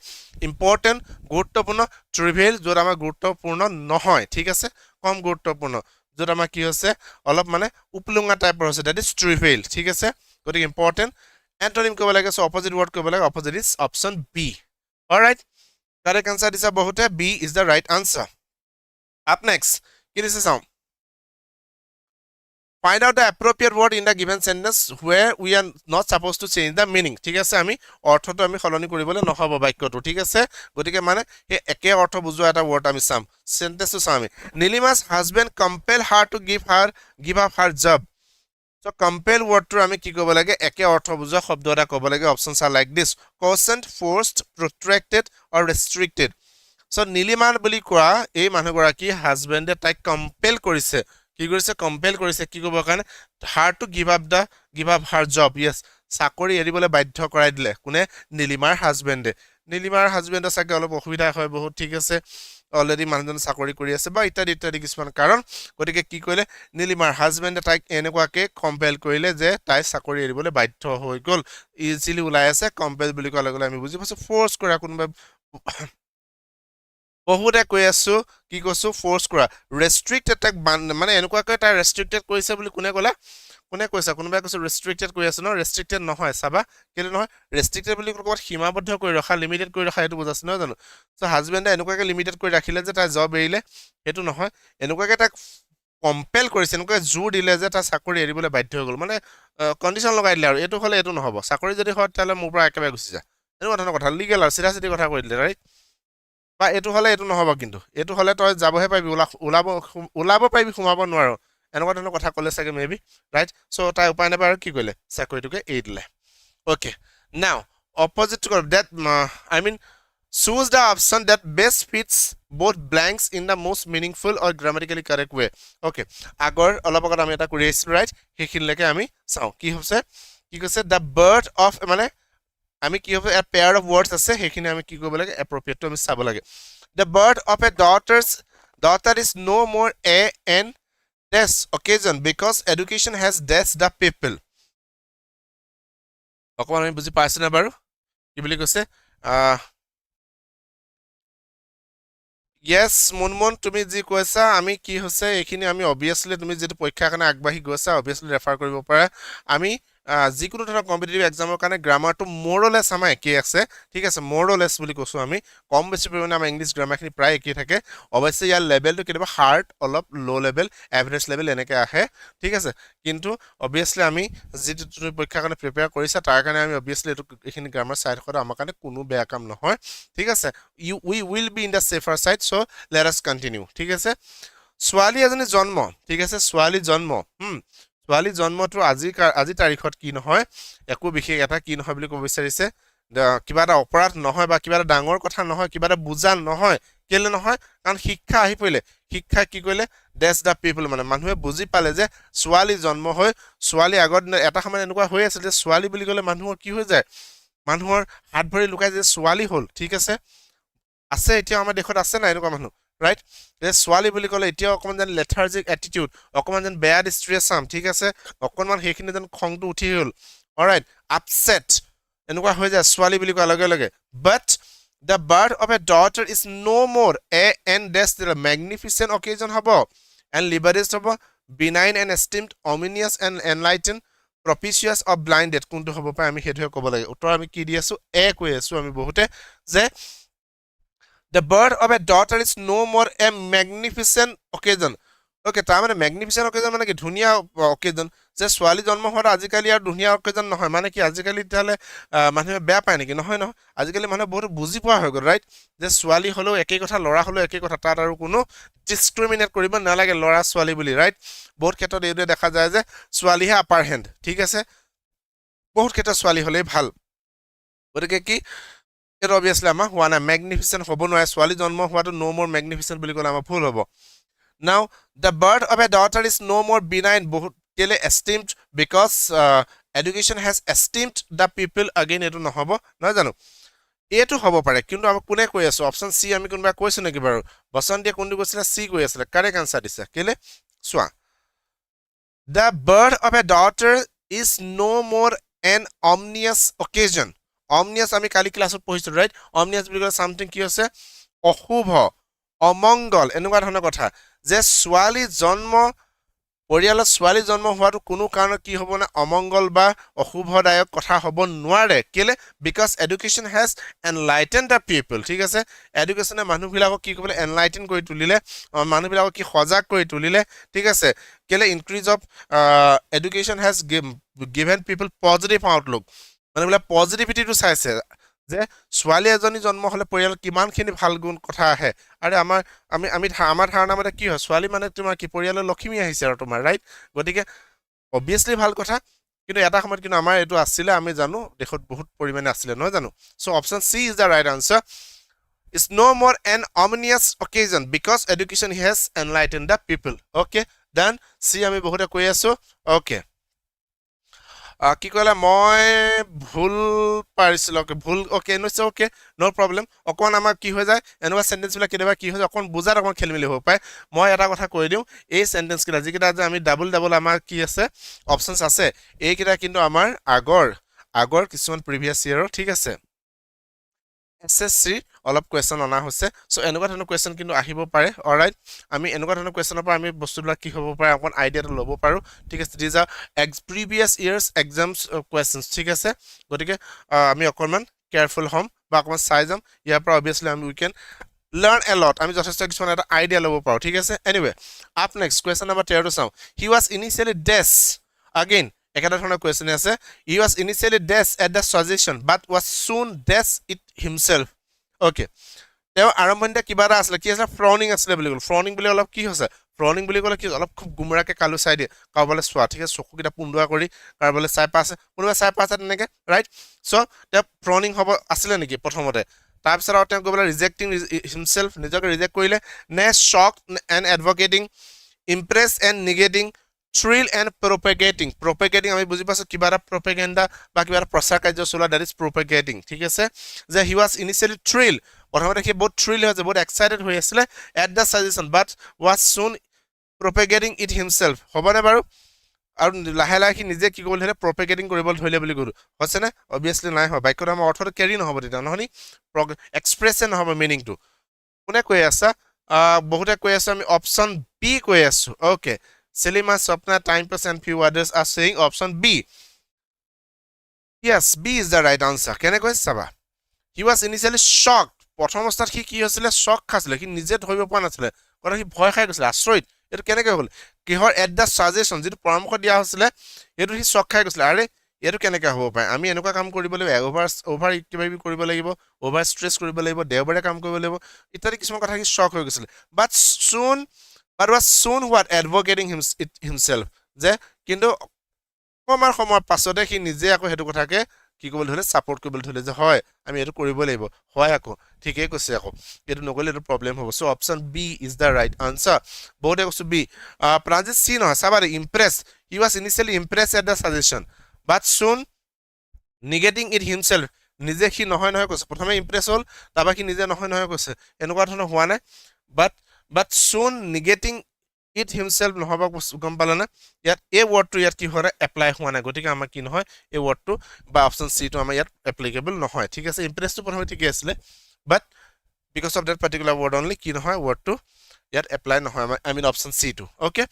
important গুৰুত্বপূৰ্ণ trivial যৰ আমাৰ গুৰুত্বপূৰ্ণ নহয় ঠিক আছে কম গুৰুত্বপূৰ্ণ যৰ আমাৰ কি হৈছে অলপ মানে উপলুঙা টাইপৰ আছে that is trivial ঠিক আছে গতিকে important antonym ক'ব লাগে so opposite word ক'ব লাগে opposite is option b all right correct answer is বহুতে b is the right answer up next কি দিছে চাও find out the appropriate word in the given sentence where we are not supposed to change the meaning ঠিক আছে আমি অৰ্থটো আমি সলনি কৰিবলৈ নহব বাক্যটো ঠিক আছে গতিকে মানে এই একে অৰ্থ বুজোৱা এটা word আমি চাম sentence টো চাম Nilima's husband compel her to give up her job so compel word টো আমি কি ক'ব লাগে একে অৰ্থ বুজোৱা শব্দ এটা ক'ব লাগে options are like this coerced forced protracted or restricted so Niliman বুলি কোৱা এই মানুহগৰাকী হাজবেণ্ডে তাইক কম্পেল কৰিছে কি কৰিছে কম্পেল কৰিছে কি ক'ব কাৰণে her to give up her job yes চাকৰি এৰিবলৈ বাধ্য কৰাই দিলে কোনে নীলিমাৰ হাজবেণ্ডে চাগে অলপ অসুবিধা হয় বহুত ঠিক আছে অলৰেডি মানুহজন চাকৰি কৰি আছে বা ইত্যাদি কিছুমান কাৰণ গতিকে কি কৰিলে নীলিমাৰ হাজবেণ্ডে তাইক এনেকুৱাকে কম্পেল কৰিলে যে তাই চাকৰি এৰিবলৈ বাধ্য হৈ গ'ল ইজিলি ওলাই আছে কম্পেল বুলি ক'লে আমি বুজি পাইছো ফোৰ্স কৰা কোনোবা বহুতে কৈ আছো কি কৈছো ফোৰ্স কৰা ৰেষ্ট্ৰিক্টেড তাক মানে এনেকুৱাকৈ তাই ৰেষ্ট্ৰিক্টেড কৰিছে বুলি কোনে কৈছে কোনোবাই কৈছে ৰেষ্ট্ৰিক্টেড কৰি আছে ন ৰেষ্ট্ৰিক্টেড নহয় চাবা কেলে নহয় ৰেষ্ট্ৰিক্টেড বুলি ক'ৰবাত সীমাবদ্ধ কৰি ৰখা লিমিটেড কৰি ৰখা এটো বুজাছ নহয় জানো সো হাজবেণ্ডে এনেকুৱাকৈ লিমিটেড কৰি ৰাখিলে যে তাই জব এৰিলে এটো নহয় এনেকুৱাকৈ তাক কম্পেল কৰিছে এনেকৈ জোৰ দিলে যে তাৰ চাকৰি এৰিবলৈ বাধ্য হৈ গ'ল মানে কণ্ডিশ্যন লগাই দিলে আৰু এইটো হ'লে এইটো নহ'ব চাকৰি যদি হয় তেতিয়াহ'লে মোৰ পৰা একেবাৰে গুচি যা এনেকুৱা ধৰণৰ কথা লিগেল আৰু চিধা চিধি কথা কৈ দিলে ৰাইট বা এইটো হ'লে এইটো নহ'ব কিন্তু এইটো হ'লে তই যাবহে পাৰিবি ওলাব পাৰিবি সোমাব নোৱাৰ এনেকুৱা ধৰণৰ কথা ক'লে চাগে মে বি ৰাইট চ' তাই উপায় নাপায় আৰু কি কৰিলে চাকৰিটোকে এৰি দিলে okay now opposite that I mean choose the option that best fits both blanks in the most meaningful or grammatically correct way okay আগৰ অলপ আগত আমি এটা কৰি আহিছিলোঁ ৰাইট সেইখিনিলৈকে আমি চাওঁ কি হৈছে কি কৈছে the birth of মানে আমি কি হ'ব a pair of words আছে সেইখিনি আমি কি কৰিব লাগে appropriate আমি চাব লাগে the birth of a daughter is no more a n dash occasion because education has dash the people অকমান আমি বুজি পাইছো না বাৰু কি বুলি কৈছে yes মুনমুন তুমি যি কৈছা আমি কি হৈছে এইখিনি আমি অবভিয়াছলি তুমি যেটো পৰীক্ষাৰ কাৰণে আগবাঢ়ি গৈছা অবভিয়াছলি ৰেফাৰ কৰিব পাৰা আমি যিকোনো ধৰণৰ কম্পিটিটিভ এক্সামৰ কাৰণে গ্ৰামাৰটো মোৰলেছ আমাৰ একেই আছে ঠিক আছে মোৰলেছ বুলি কৈছো আমি কম বেছি পৰিমাণে আমাৰ ইংলিছ গ্ৰামাৰখিনি প্ৰায় একেই থাকে অৱশ্যে ইয়াৰ লেভেলটো কেতিয়াবা হাৰ্ড অলপ ল' লেভেল এভাৰেজ লেভেল এনেকৈ আহে ঠিক আছে কিন্তু অবভিয়াছলি আমি যিটো তুমি পৰীক্ষাৰ কাৰণে প্ৰিপেয়াৰ কৰিছা তাৰ কাৰণে আমি অবভিয়াছলি এইখিনি গ্ৰামাৰ চাই থকাটো আমাৰ কাৰণে কোনো বেয়া কাম নহয় ঠিক আছে we will be in the safer side so' let us continue ঠিক আছে ছোৱালী এজনী জন্ম ঠিক আছে ছোৱালী জন্ম ছোৱালী জন্মটো আজি তাৰিখত কি নহয় একো বিশেষ এটা কি নহয় বুলি ক'ব বিচাৰিছে কিবা এটা অপৰাধ নহয় বা কিবা এটা ডাঙৰ কথা নহয় কিবা এটা বুজা নহয় কেলে নহয় কাৰণ শিক্ষা আহি পৰিলে শিক্ষা কি কৰিলে ডেছ দ্য পিপল মানে মানুহে বুজি পালে যে ছোৱালী জন্ম হৈ ছোৱালী আগৰ দিনত এটা সময়ত এনেকুৱা হৈ আছিল যে ছোৱালী বুলি ক'লে মানুহৰ কি হৈ যায় মানুহৰ হাত ভৰি লুকাই যে ছোৱালী হ'ল ঠিক আছে এতিয়া আমাৰ দেশত আছে না এনেকুৱা মানুহ ৰাইট যে ছোৱালী বুলি ক'লে এতিয়া অকণমান যেন লেথাৰ্জিক এটিটিউড অকণমান যেন বেয়া ডিষ্ট্ৰেছাম ঠিক আছে অকণমান সেইখিনি যেন খংটো উঠি হ'ল অলৰাইট আপছেট এনেকুৱা হৈ যায় ছোৱালী বুলি কোৱাৰ লগে লগে but the birth of a daughter is no' more a N dash magnificent অকেজন হ'ব এণ্ড লিবাৰেষ্ট হ'ব benign and esteemed ominous and enlightened propitious of blinded কোনটো হ'ব পাৰে আমি সেইটোহে ক'ব লাগে উত্তৰ আমি কি দি আছোঁ কৈ আছোঁ আমি বহুতে যে the birth of a daughter is no more a magnificent occasion okay তাৰ মানে magnificent occasion মানে কি ধুনীয়া occasion যে ছোৱালী জন্ম হোৱাটো আজিকালি আৰু ধুনীয়া occasion নহয় মানে কি আজিকালি তেতিয়াহ'লে মানুহে বেয়া পায় নেকি নহয় আজিকালি মানুহে বহুত বুজি পোৱা হৈ গ'ল ৰাইট যে ছোৱালী হ'লেও একেই কথা ল'ৰা হ'লেও একেই কথা তাত আৰু কোনো ডিছক্ৰিমিনেট কৰিব নালাগে ল'ৰা ছোৱালী বুলি ৰাইট বহুত ক্ষেত্ৰত এইটোৱে দেখা যায় যে ছোৱালীহে আপাৰ হেণ্ড ঠিক আছে বহুত ক্ষেত্ৰত ছোৱালী হ'লেই ভাল গতিকে কি এটা অবভিয়াছলি আমাৰ হোৱা নাই মেগনিফিচেণ্ট হ'ব নোৱাৰে ছোৱালী জন্ম হোৱাটো ন' মোৰ মেগনিফিচেণ্ট বুলি ক'লে আমাৰ ভুল হ'ব now the birth of a daughter is no' more benign বহুত কেলে esteemed because education has esteemed the people again এইটো নহ'ব নহয় জানো এইটো হ'ব পাৰে কিন্তু আমাক কোনে কৈ আছোঁ অপশ্যন চি আমি কোনোবাই কৈছোঁ নেকি বাৰু বসন্তীয়ে কোনটো কৈছিলে চি কৈ আছিলে কাৰেক্ট আনচাৰ দিছে কেলে চোৱা the birth of a daughter is no' more an অমনিয়াছ অকেজন অমনিয়াছ আমি কালি ক্লাছত পঢ়িছোঁ ৰাইট অমনিয়াছ বুলি ক'লে চামথিং কি হৈছে অশুভ অমংগল এনেকুৱা ধৰণৰ কথা যে ছোৱালী জন্ম পৰিয়ালত ছোৱালী জন্ম হোৱাটো কোনো কাৰণত কি হ'ব নে অমংগল বা অশুভদায়ক কথা হ'ব নোৱাৰে কেলে because education has enlightened the people ঠিক আছে এডুকেশ্যনে মানুহবিলাকক কি কৰিবলৈ এনলাইটেন কৰি তুলিলে মানুহবিলাকক কি সজাগ কৰি তুলিলে ঠিক আছে কেলে increase of education has given people positive Outlook মানুহবিলাক পজিটিভিটিটো চাইছে যে ছোৱালী এজনী জন্ম হ'লে পৰিয়ালত কিমানখিনি ভাল গুণ কথা আহে আৰু আমাৰ ধাৰণা মতে কি হয় ছোৱালী মানে তোমাৰ কি পৰিয়ালৰ লক্ষ্মী আহিছে আৰু তোমাৰ ৰাইট গতিকে অবভিয়াছলি ভাল কথা কিন্তু এটা সময়ত কিন্তু আমাৰ এইটো আছিলে আমি জানো দেশত বহুত পৰিমাণে আছিলে নহয় জানো so' option C is the right answer is no' more an ominous occasion because education has enlightened the people okay then চি আমি বহুতে কৈ আছোঁ অ'কে কি ক'লে মই ভুল পাৰিছিলোঁ ভুল অ'কে নিশ্চয় অ'কে ন' প্ৰব্লেম অকণমান আমাৰ কি হৈ যায় এনেকুৱা চেণ্টেঞ্চবিলাক কেতিয়াবা কি হৈ যায় অকণমান বুজাত অকণমান খেলি মেলি হ'ব পাৰে মই এটা কথা কৈ দিওঁ এই চেণ্টেঞ্চকেইটা যিকেইটা যে আমি ডাবল আমাৰ কি আছে অপশ্যনছ আছে এইকেইটা কিন্তু আমাৰ আগৰ কিছুমান প্ৰিভিয়াছ ইয়েৰৰ ঠিক আছে SSC অলপ কুৱেশ্যন অনা হৈছে চ' এনেকুৱা ধৰণৰ কুৱেশ্যন কিন্তু আহিব পাৰে অলৰাইট আমি এনেকুৱা ধৰণৰ কুৱেশ্যনৰ পৰা আমি বস্তুবিলাক কি হ'ব পাৰে অকণমান আইডিয়াটো ল'ব পাৰোঁ ঠিক আছে these are previous years exams questions ঠিক আছে গতিকে আমি অকণমান কেয়াৰফুল হ'ম বা অকণমান চাই যাম ইয়াৰ পৰা অবভিয়াছলি আমি we can learn a lot আমি যথেষ্ট কিছুমান এটা আইডিয়া ল'ব পাৰো ঠিক আছে anyway up next question number 13 টো চাও he was initially dash again একেটা ধৰণৰ question আছে he was initially dash at the suggestion but was soon dash it himself okay তেওঁ আৰম্ভণিতে কিবা এটা আছিল কি আছিল ফ্ৰনিং আছিল বুলি ক'ল ফ্ৰনিং বুলি অলপ কি হৈছে ফ্ৰনিং বুলি ক'লে কি অলপ খুব গুমৰাকে কালু চাই দিয়ে কাবলে চোৱা ঠিক আছে চকুকিটা পুন্দুৱা কৰি কাৰবলে চাই পাছে কোনোবা চাই পাছে তেনেকে ৰাইট সো তেওঁ ফ্ৰনিং হ'ব আছিল নেকি প্ৰথমতে তাৰপিছত আৰু তেওঁ ক'বলৈ ৰিজেক্টিং হিমসেলফ নিজকে ৰিজেক্ট কৰিলে নে shock and advocating impress and negating thrill and propagating আমি বুজি পাইছো কিবা এটা প্ৰপেগেণ্ডা বা কিবা এটা প্ৰচাৰ কাৰ্য চলোৱা দ্যাট ইজ প্ৰপেগেটিং ঠিক আছে যে হি ৱাজ ইনিচিয়েলি থ্ৰিল প্ৰথমতে সি বহুত থ্ৰিল হৈছে বহুত এক্সাইটেড হৈ আছিলে at the suggestion but was soon propagating it himself হ'বনে বাৰু আৰু লাহে লাহে সি নিজে কি কৰিবলৈ প্ৰপেগেটিং কৰিবলৈ ধৰিলে বুলি ক'লো হৈছেনে অবভিয়াছলি নাই হয় বাক্যটো আমাৰ অৰ্থটো কেৰি নহ'ব তেতিয়া নহনি এক্সপ্ৰেছন নহ'ব মিনিংটো কোনে কৈ আছা বহুতে কৈ আছো আমি অপশ্যন বি কৈ আছো okay Selima, Swapna, time pass and few others are saying option B. Yes, B is the right answer. Can I go Saba? He was initially shocked. প্ৰথম অৱস্থাত কি হৈছিলে শক খাইছিলে কি নিজে ধৰিব পৰা নাছিলে কাৰণ সি ভয় খাই গৈছিলে আচৰিত এটো কেনেকৈ হ'ল কিহৰ এট দা সাজেশন যেটো পৰামৰ্শ দিয়া হৈছিলে এটো সি শক খাই গৈছিলে আৰে এটো কেনেকৈ হ'ব পাৰে আমি এনেকুৱা কাম কৰিব লাগিব অভাৰ কিবা কৰিব লাগিব অভাৰ ষ্ট্ৰেছ কৰিব লাগিব দেওবাৰে কাম কৰিব লাগিব ইত্যাদি কিছুমান কথা সি শক হৈ গৈছিলে বাট was soon what advocating himself যে কিন্তু কমাৰ সময় পাছতে সি নিজে আকৌ হেতু কথাকে কি ক'বলৈ ধৰিলে সাপোৰ্ট কৰিবলৈ ধৰিলে যে হয় আমি এটো কৰিব লাগিব হয় আকৌ ঠিকই কৈছে আকৌ এটো নকলে এটো প্ৰবলেম হ'ব so option B is the right answer বহুতে কৈছে বি প্ৰাঞ্জিত সি নহয় সাবাৰে impress he was initially impress at the suggestion but soon negating it himself নিজে সি নহয় কৈছে প্ৰথমে ইমপ্ৰেছ হ'ল তাবা সি নিজে নহয় কৈছে এনেকুৱা ধৰণৰ হোৱা নাই but soon negating it himself নহবা গম পালা না ইয়াত এই ওয়ার্ডটো ইয়াত কি হয় এপ্লাই হোৱা নাই গতিকে আমাৰ কি নহয় এই ওয়াৰ্ডটো বা অপশন সি টো আমাৰ ইয়াত এপ্লিকেবল নহয় ঠিক আছে ইমপ্ৰেছটো প্ৰথমে ঠিকই আছিল বাট because of that particular word only কি নহয় ওয়ার্ডটো ইয়াত এপ্লাই নহয় আই মিন অপশন সি টো ওকে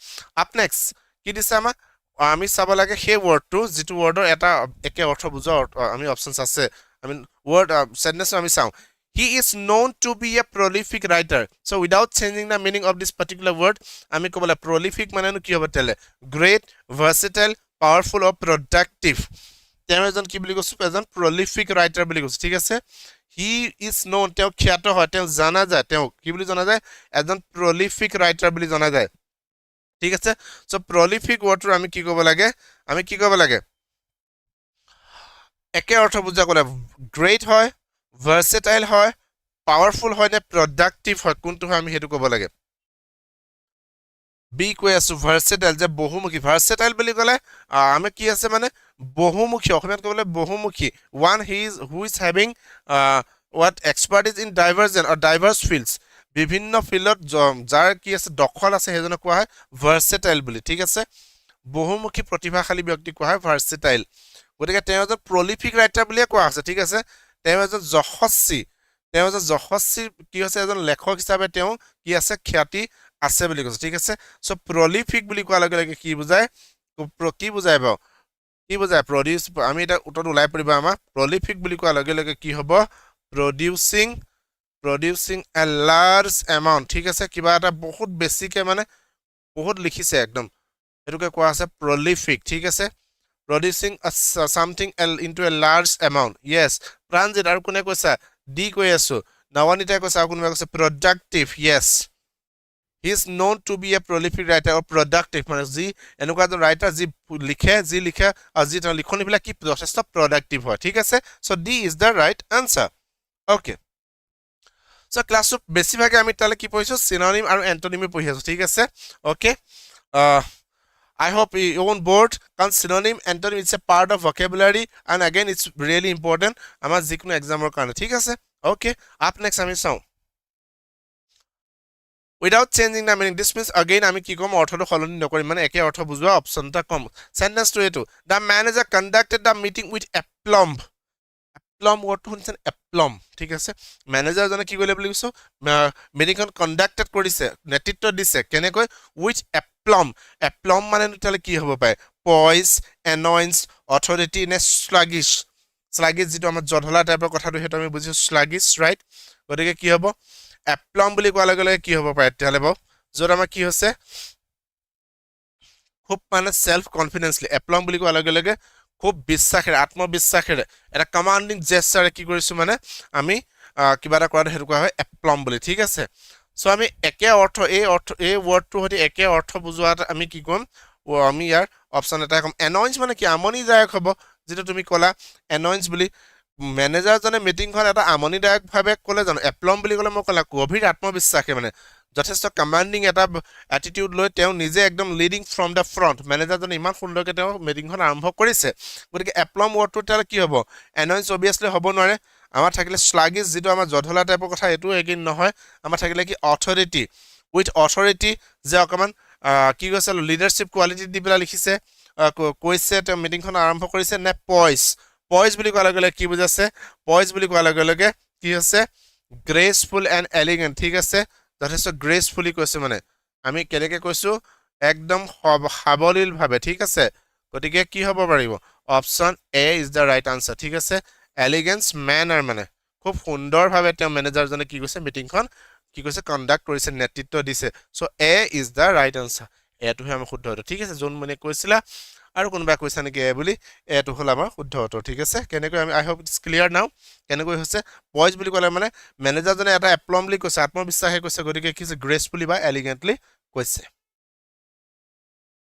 আপ নেক্সট কি দিছে আমাৰ আমি চাব লাগে সেই ওয়াৰ্ডটো যেটো ওয়াৰ্ডৰ এটা একে অৰ্থ বুজা আমি অপশনস আছে আই মিন ওয়ার্ড সেন্টেন্স আমি চাও He is known to be a prolific writer. So without changing the meaning of this particular word, আমি কবলে prolific মানে কি হবে তেলে great, versatile, powerful or productive. তেওঁ এজন কি বুলি কৈছো এজন prolific writer বুলি কৈছো ঠিক আছে he is known তেওঁ খ্যাত হয় তেওঁ জানা যায় তেওঁ কি বুলি জানা যায় এজন prolific writer বুলি জানা যায় ঠিক আছে so prolific wordটো আমি কি কব লাগে একে অৰ্থ বুজা কলে great হয় versatile হয় powerful হয় নে productive হয় কোনটো হয় আমি হেতু ক'ব লাগে বি কৈ আছো versatile যে বহুমুখী versatile বুলি ক'লে আমি কি আছে মানে বহুমুখী অসমীয়াত ক'বলে বহুমুখী one who is having what expertise in diverse fields বিভিন্ন ফিল্ডত যাৰ কি আছে দখল আছে হেজনক কোৱা হয় versatile বুলি ঠিক আছে বহুমুখী প্ৰতিভাশালী ব্যক্তি কোৱা হয় versatile গতিকে তেওঁ এজন prolific writer বুলি কোৱা আছে ঠিক আছে তেওঁ এজন যশস্বী কি হৈছে এজন লেখক হিচাপে তেওঁ কি আছে খ্যাতি আছে বুলি কৈছে ঠিক আছে সো prolific বুলি কোৱা লগে কি বুজায় প্ৰডিউস আমি এটা উত্তৰ উলাই পৰিবা আমাৰ prolific বুলি কোৱা লগে কি হ'ব producing a large amount ঠিক আছে কিবা এটা বহুত বেছিকে মানে বহুত লিখিছে একদম এটোকে কোৱা আছে prolific ঠিক আছে producing something into a large amount yes Pranjit আৰু কোনে কৈছা ডি কৈ আছো নৱনীতা কৈছা আৰু কোনে কৈছে productive yes he is known to be a prolific writer or productive মানে যি এনেকুৱা এজন ৰাইটাৰ যি লিখে আৰু যি তাৰ লিখনিবিলাক কি যথেষ্ট productive হয় ঠিক আছে so D is the right answer okay so class বেছিভাগে আমি তালে কি পঢ়িছো synonym আৰু antonym পঢ়ি আছো ঠিক আছে okay I hope you won't bored because synonym antonym is a part of vocabulary and again it's really important amar jikunu exam or karone thik ase okay up next ami saw without changing the meaning this means again ami ki kom ortho to kholoni nokori mane eke ortho bujwa option ta kom sentence to etu the manager conducted the meeting with aplomb word to hunchen aplomb ঠিক আছে manager জনে কি কইলে বুলি কৈছো মিটিংখন conducted কৰিছে নেতৃত্ব দিছে কেনে কয় উইথ aplomb মানে তালে কি হ'ব পায় পয়জ annoyance authority নে sluggish যেটো আমাৰ জধলা টাইপৰ কথাটো হেতু আমি বুজিছো sluggish right গতিকে কি হ'ব এপ্লম বুলি কোৱাৰ লগে লগে কি হ'ব পাৰে তেতিয়াহ'লে বাৰু য'ত আমাৰ কি হৈছে খুব মানে সেলফ কনফিডেন্সলি এপ্লম বুলি কোৱাৰ লগে লগে খুব বিশ্বাসেৰে আত্মবিশ্বাসেৰে এটা কমান্ডিং জেষ্টাৰে কি কৰিছো মানে আমি কিবা এটা কৰাটো হেতু কোৱা হয় এপ্লম বুলি ঠিক আছে সো আমি একে অৰ্থ এই ওয়াৰ্ডটোৰ সৈতে একে অৰ্থ বুজোৱাত আমি কি কম আমি ইয়াৰ অপচন এটা কম এনয়েন্স মানে কি আমনিদায়ক হ'ব যেটো তুমি কলা এনয়েন্স বুলি মেনেজাৰ জনে মিটিংখন এটা আমনিদায়ক ভাবে ক'লে জানো এপ্লম বুলি ক'লে মই কলা গভীৰ আত্মবিশ্বাসে মানে যথেষ্ট কমান্ডিং এটা এটিটিউড লৈ তেওঁ নিজে একদম leading from the front manager জনে ইমান সুন্দৰকৈ তেওঁ মিটিংখন আৰম্ভ কৰিছে গতিকে এপ্লম ওয়াৰ্ডটো তেলে কি হ'ব এনয়েন্স অবিয়াসলি হ'ব নোৱাৰে আমাৰ থাকিলে স্লাগিছ যেটো আমাৰ জধলা টাইপৰ কথা এটো এগেইন নহয় আমাৰ থাকিলে কি অথৰিটি উইথ অথৰিটি যে অকমান কি কৈছে লিডাৰশ্বিপ কোৱালিটি দি পেলা লিখিছে কৈছে তেওঁ মিটিংখন আৰম্ভ কৰিছে নে পইজ বুলি কোৱাৰ লগে লগে কি বুজাইছে পইজ বুলি কোৱাৰ লগে লগে কি হৈছে গ্ৰেসফুল এণ্ড এলিগেন্ট ঠিক আছে যথেষ্ট গ্ৰেসফুলি কৈছে মানে আমি কেনেকৈ কৈছো একদম সাৱলীল ভাৱে ঠিক আছে গতিকে কি হ'ব পাৰিব option A is the right answer ঠিক আছে এলিগেন্স ম্যানাৰ মানে খুব সুন্দৰভাৱে তেওঁ মেনেজাৰজনে কি কৈছে মিটিংখন কি কৈছে কন্ডাক্ট কৰিছে নেতৃত্ব দিছে so A is the right answer এটোহে আমাৰ শুদ্ধ উত্তৰ ঠিক আছে যোন মানে কৈছিলা আৰু কোনবা কৈছা নেকি এ বুলি এটো হল আমাৰ শুদ্ধ উত্তৰ ঠিক আছে কেনেকৈ আমি আই হোপ ইটস ক্লিয়াৰ নাও কেনেকৈ হৈছে পইজ বুলি ক'লে মানে মেনেজাৰজনে এটা এপ্লম বুলি কৈছে আত্মবিশ্বাসে কৈছে গতিকে কি গ্ৰেসফুলি বা এলিগেন্টলি কৈছে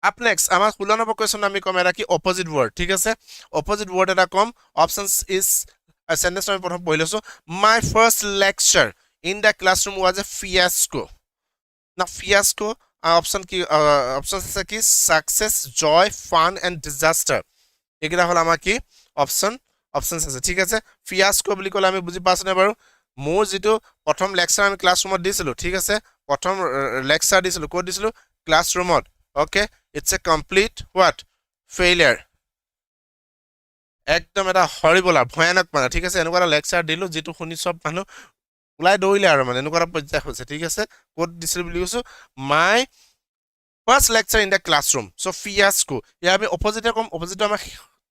আপ নেক্সট আমাৰ 16 নম্বৰ কোৱেশ্চন আমি কম এটা কি অপোজিট ওয়াৰ্ড ঠিক আছে অপোজিট ওয়াৰ্ড এটা কম অপশনস ইজ সেন্টেন্স আমি প্ৰথম পঢ়িলছো my first lecture in the classroom was a fiasco না ফিয়াস্কো অপশন কি অপশন আছে কি success joy fun and disaster একিটা হল আমাৰ কি অপশনস আছে ঠিক আছে ফিয়াস্কো বুলি ক'লে আমি বুজি পাছনে বাৰু মোৰ যেটো প্ৰথম লেকচাৰ আমি ক্লাছৰুমত দিছিলো ঠিক আছে প্ৰথম লেকচাৰ দিছিলো ক'ত দিছিলো ক্লাছৰুমত okay it's a complete what failure একদম এটা হৰিবল ভয়ানক মানে ঠিক আছে এনেকুৱা এটা লেকচাৰ দিলো যেটো শুনি সব মানুহ উলাই দৌৰিলে আৰু মানে এনেকুৱা পৰ্যায় হৈছে ঠিক আছে ক'ত দিছিল বুলি কৈছো my first lecture in the classroom so fiasco ইয়াৰ আমি অপোজিটে কম অপোজিটটো আমাৰ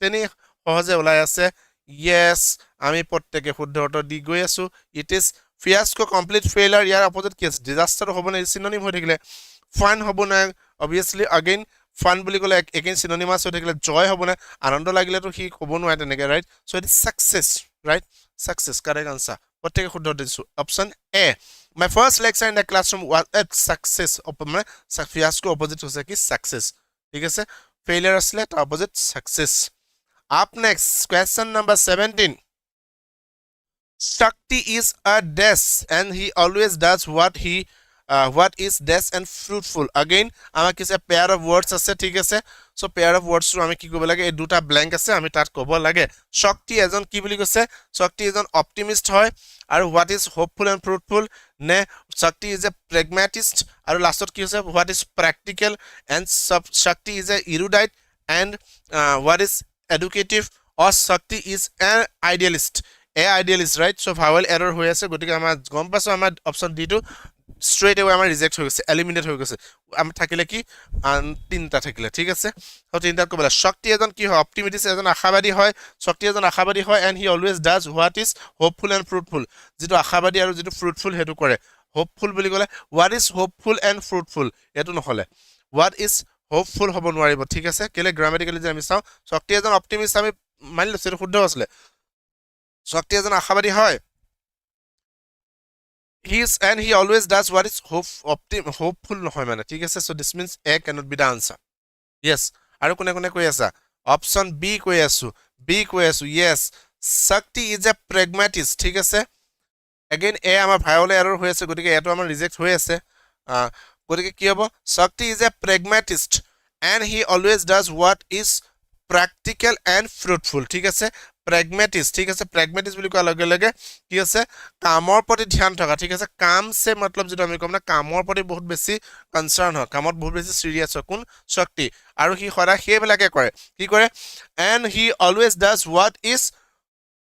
তেনে সহজে ওলাই আছে yes আমি প্ৰত্যেকে শুদ্ধ উত্তৰ দি গৈ আছো it is fiasco complete failure ইয়াৰ অপোজিট কি আছে ডিজাস্টাৰ হ'ব নে সিনোনিম হৈ থাকিলে ফান হ'ব না obviously again fun বুলি ক'লে again synonymous হৈ থাকিলে joy হ'ব না আনন্দ লাগিলে তো কি হ'ব নোৱাৰে তেনেকে right so it is success right success correct answer প্ৰত্যেক শুদ্ধ দিছো option a my first lecture in the classroom was a success মানে fiasco opposite হৈছে কি success ঠিক আছে failure আসলে তাৰ opposite success up next question number 17 Shakti is a dash and he always does what is dash and fruitful again আমাৰ কিছে pair of words আছে ঠিক আছে so pair of words আমি কি কৰিব লাগে এই দুটা blank আছে আমি তাত ক'ব লাগে শক্তি এজন কি বুলি কৈছে শক্তি এজন optimist হয় আৰু what is hopeful and fruitful নে শক্তি is a pragmatist আৰু লাষ্টত কি হৈছে what is practical and শক্তি is a erudite and what is educative or শক্তি is an idealist idealist right so vowel error হৈ আছে গতিকে আমাৰ গম পাছো আমাৰ অপচন ডি টো straight away আমাৰ ৰিজেক্ট হৈ গৈছে এলিমিনেট হৈ গৈছে আমাৰ থাকিলে কি তিনটা থাকিলে ঠিক আছে তো তিনটা ক'বলা শক্তি এজন কি হয় অপটিমিস্ট এজন আশাবাদী হয় শক্তি এজন আশাবাদী হয় and he always does what is hopeful and fruitful যেটো আশাবাদী আৰু যেটো fruitful হেতু কৰে hopeful বুলি ক'লে what is hopeful and fruitful এটো নহলে what is hopeful হ'ব নোৱাৰিব ঠিক আছে কেলে গ্ৰামাটিক্যালি যে আমি চাও শক্তি এজন অপটিমিস্ট আমি মানি লৈছো এটো শুদ্ধ আছিল শক্তি এজন আশাবাদী হয় he always does what is hopeful নহয় মানে ঠিক আছে so this means a cannot be the answer yes আৰু কোনে কৈ আছে option b কৈ আছো yes Shakti is a pragmatist ঠিক আছে again a আমাৰ ভাইওলে এৰৰ হৈ আছে গতিকে এটো আমাৰ ৰিজেক্ট হৈ আছে গতিকে কি হ'ব Shakti is a pragmatist and he always does what is practical and fruitful ঠিক আছে pragmatist ঠিক আছে pragmatist বুলি কোৱা লগে লগে কি আছে কামৰ প্ৰতি ধ্যান থকা ঠিক আছে কাম সে मतलब যেটো আমি কম না কামৰ প্ৰতি বহুত বেছি কনসাৰ্ন হয় কামত বহুত বেছি সিৰিয়াস হয় কোন শক্তি আৰু হি হৰা হেবিলাকে কৰে কি কৰে and he always does what is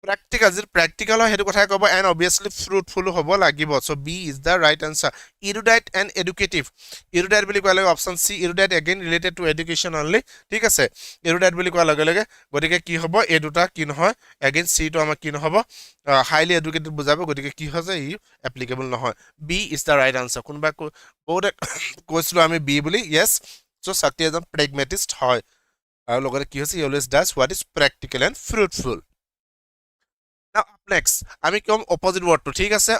practical is practical hetu kotha kobo and obviously fruitful hobo lagibo so B is the right answer erudite and educative erudite boli koa lage option C erudite again related to education only ঠিক আছে erudite boli koa lage lage গটিকে কি হবো এ দুটা কি নহয় again C to আমাৰ কি নহব highly educated বুজাব গটিকে কি হৈছে ই applicable নহয় B is the right answer কোনবা বহুত কৈছিলো আমি B বুলি yes so শক্তি এজন pragmatist হয় আৰু লগতে কি হৈছে he always does what is practical and fruitful Now up next, আমি কম opposite word to ঠিক আছে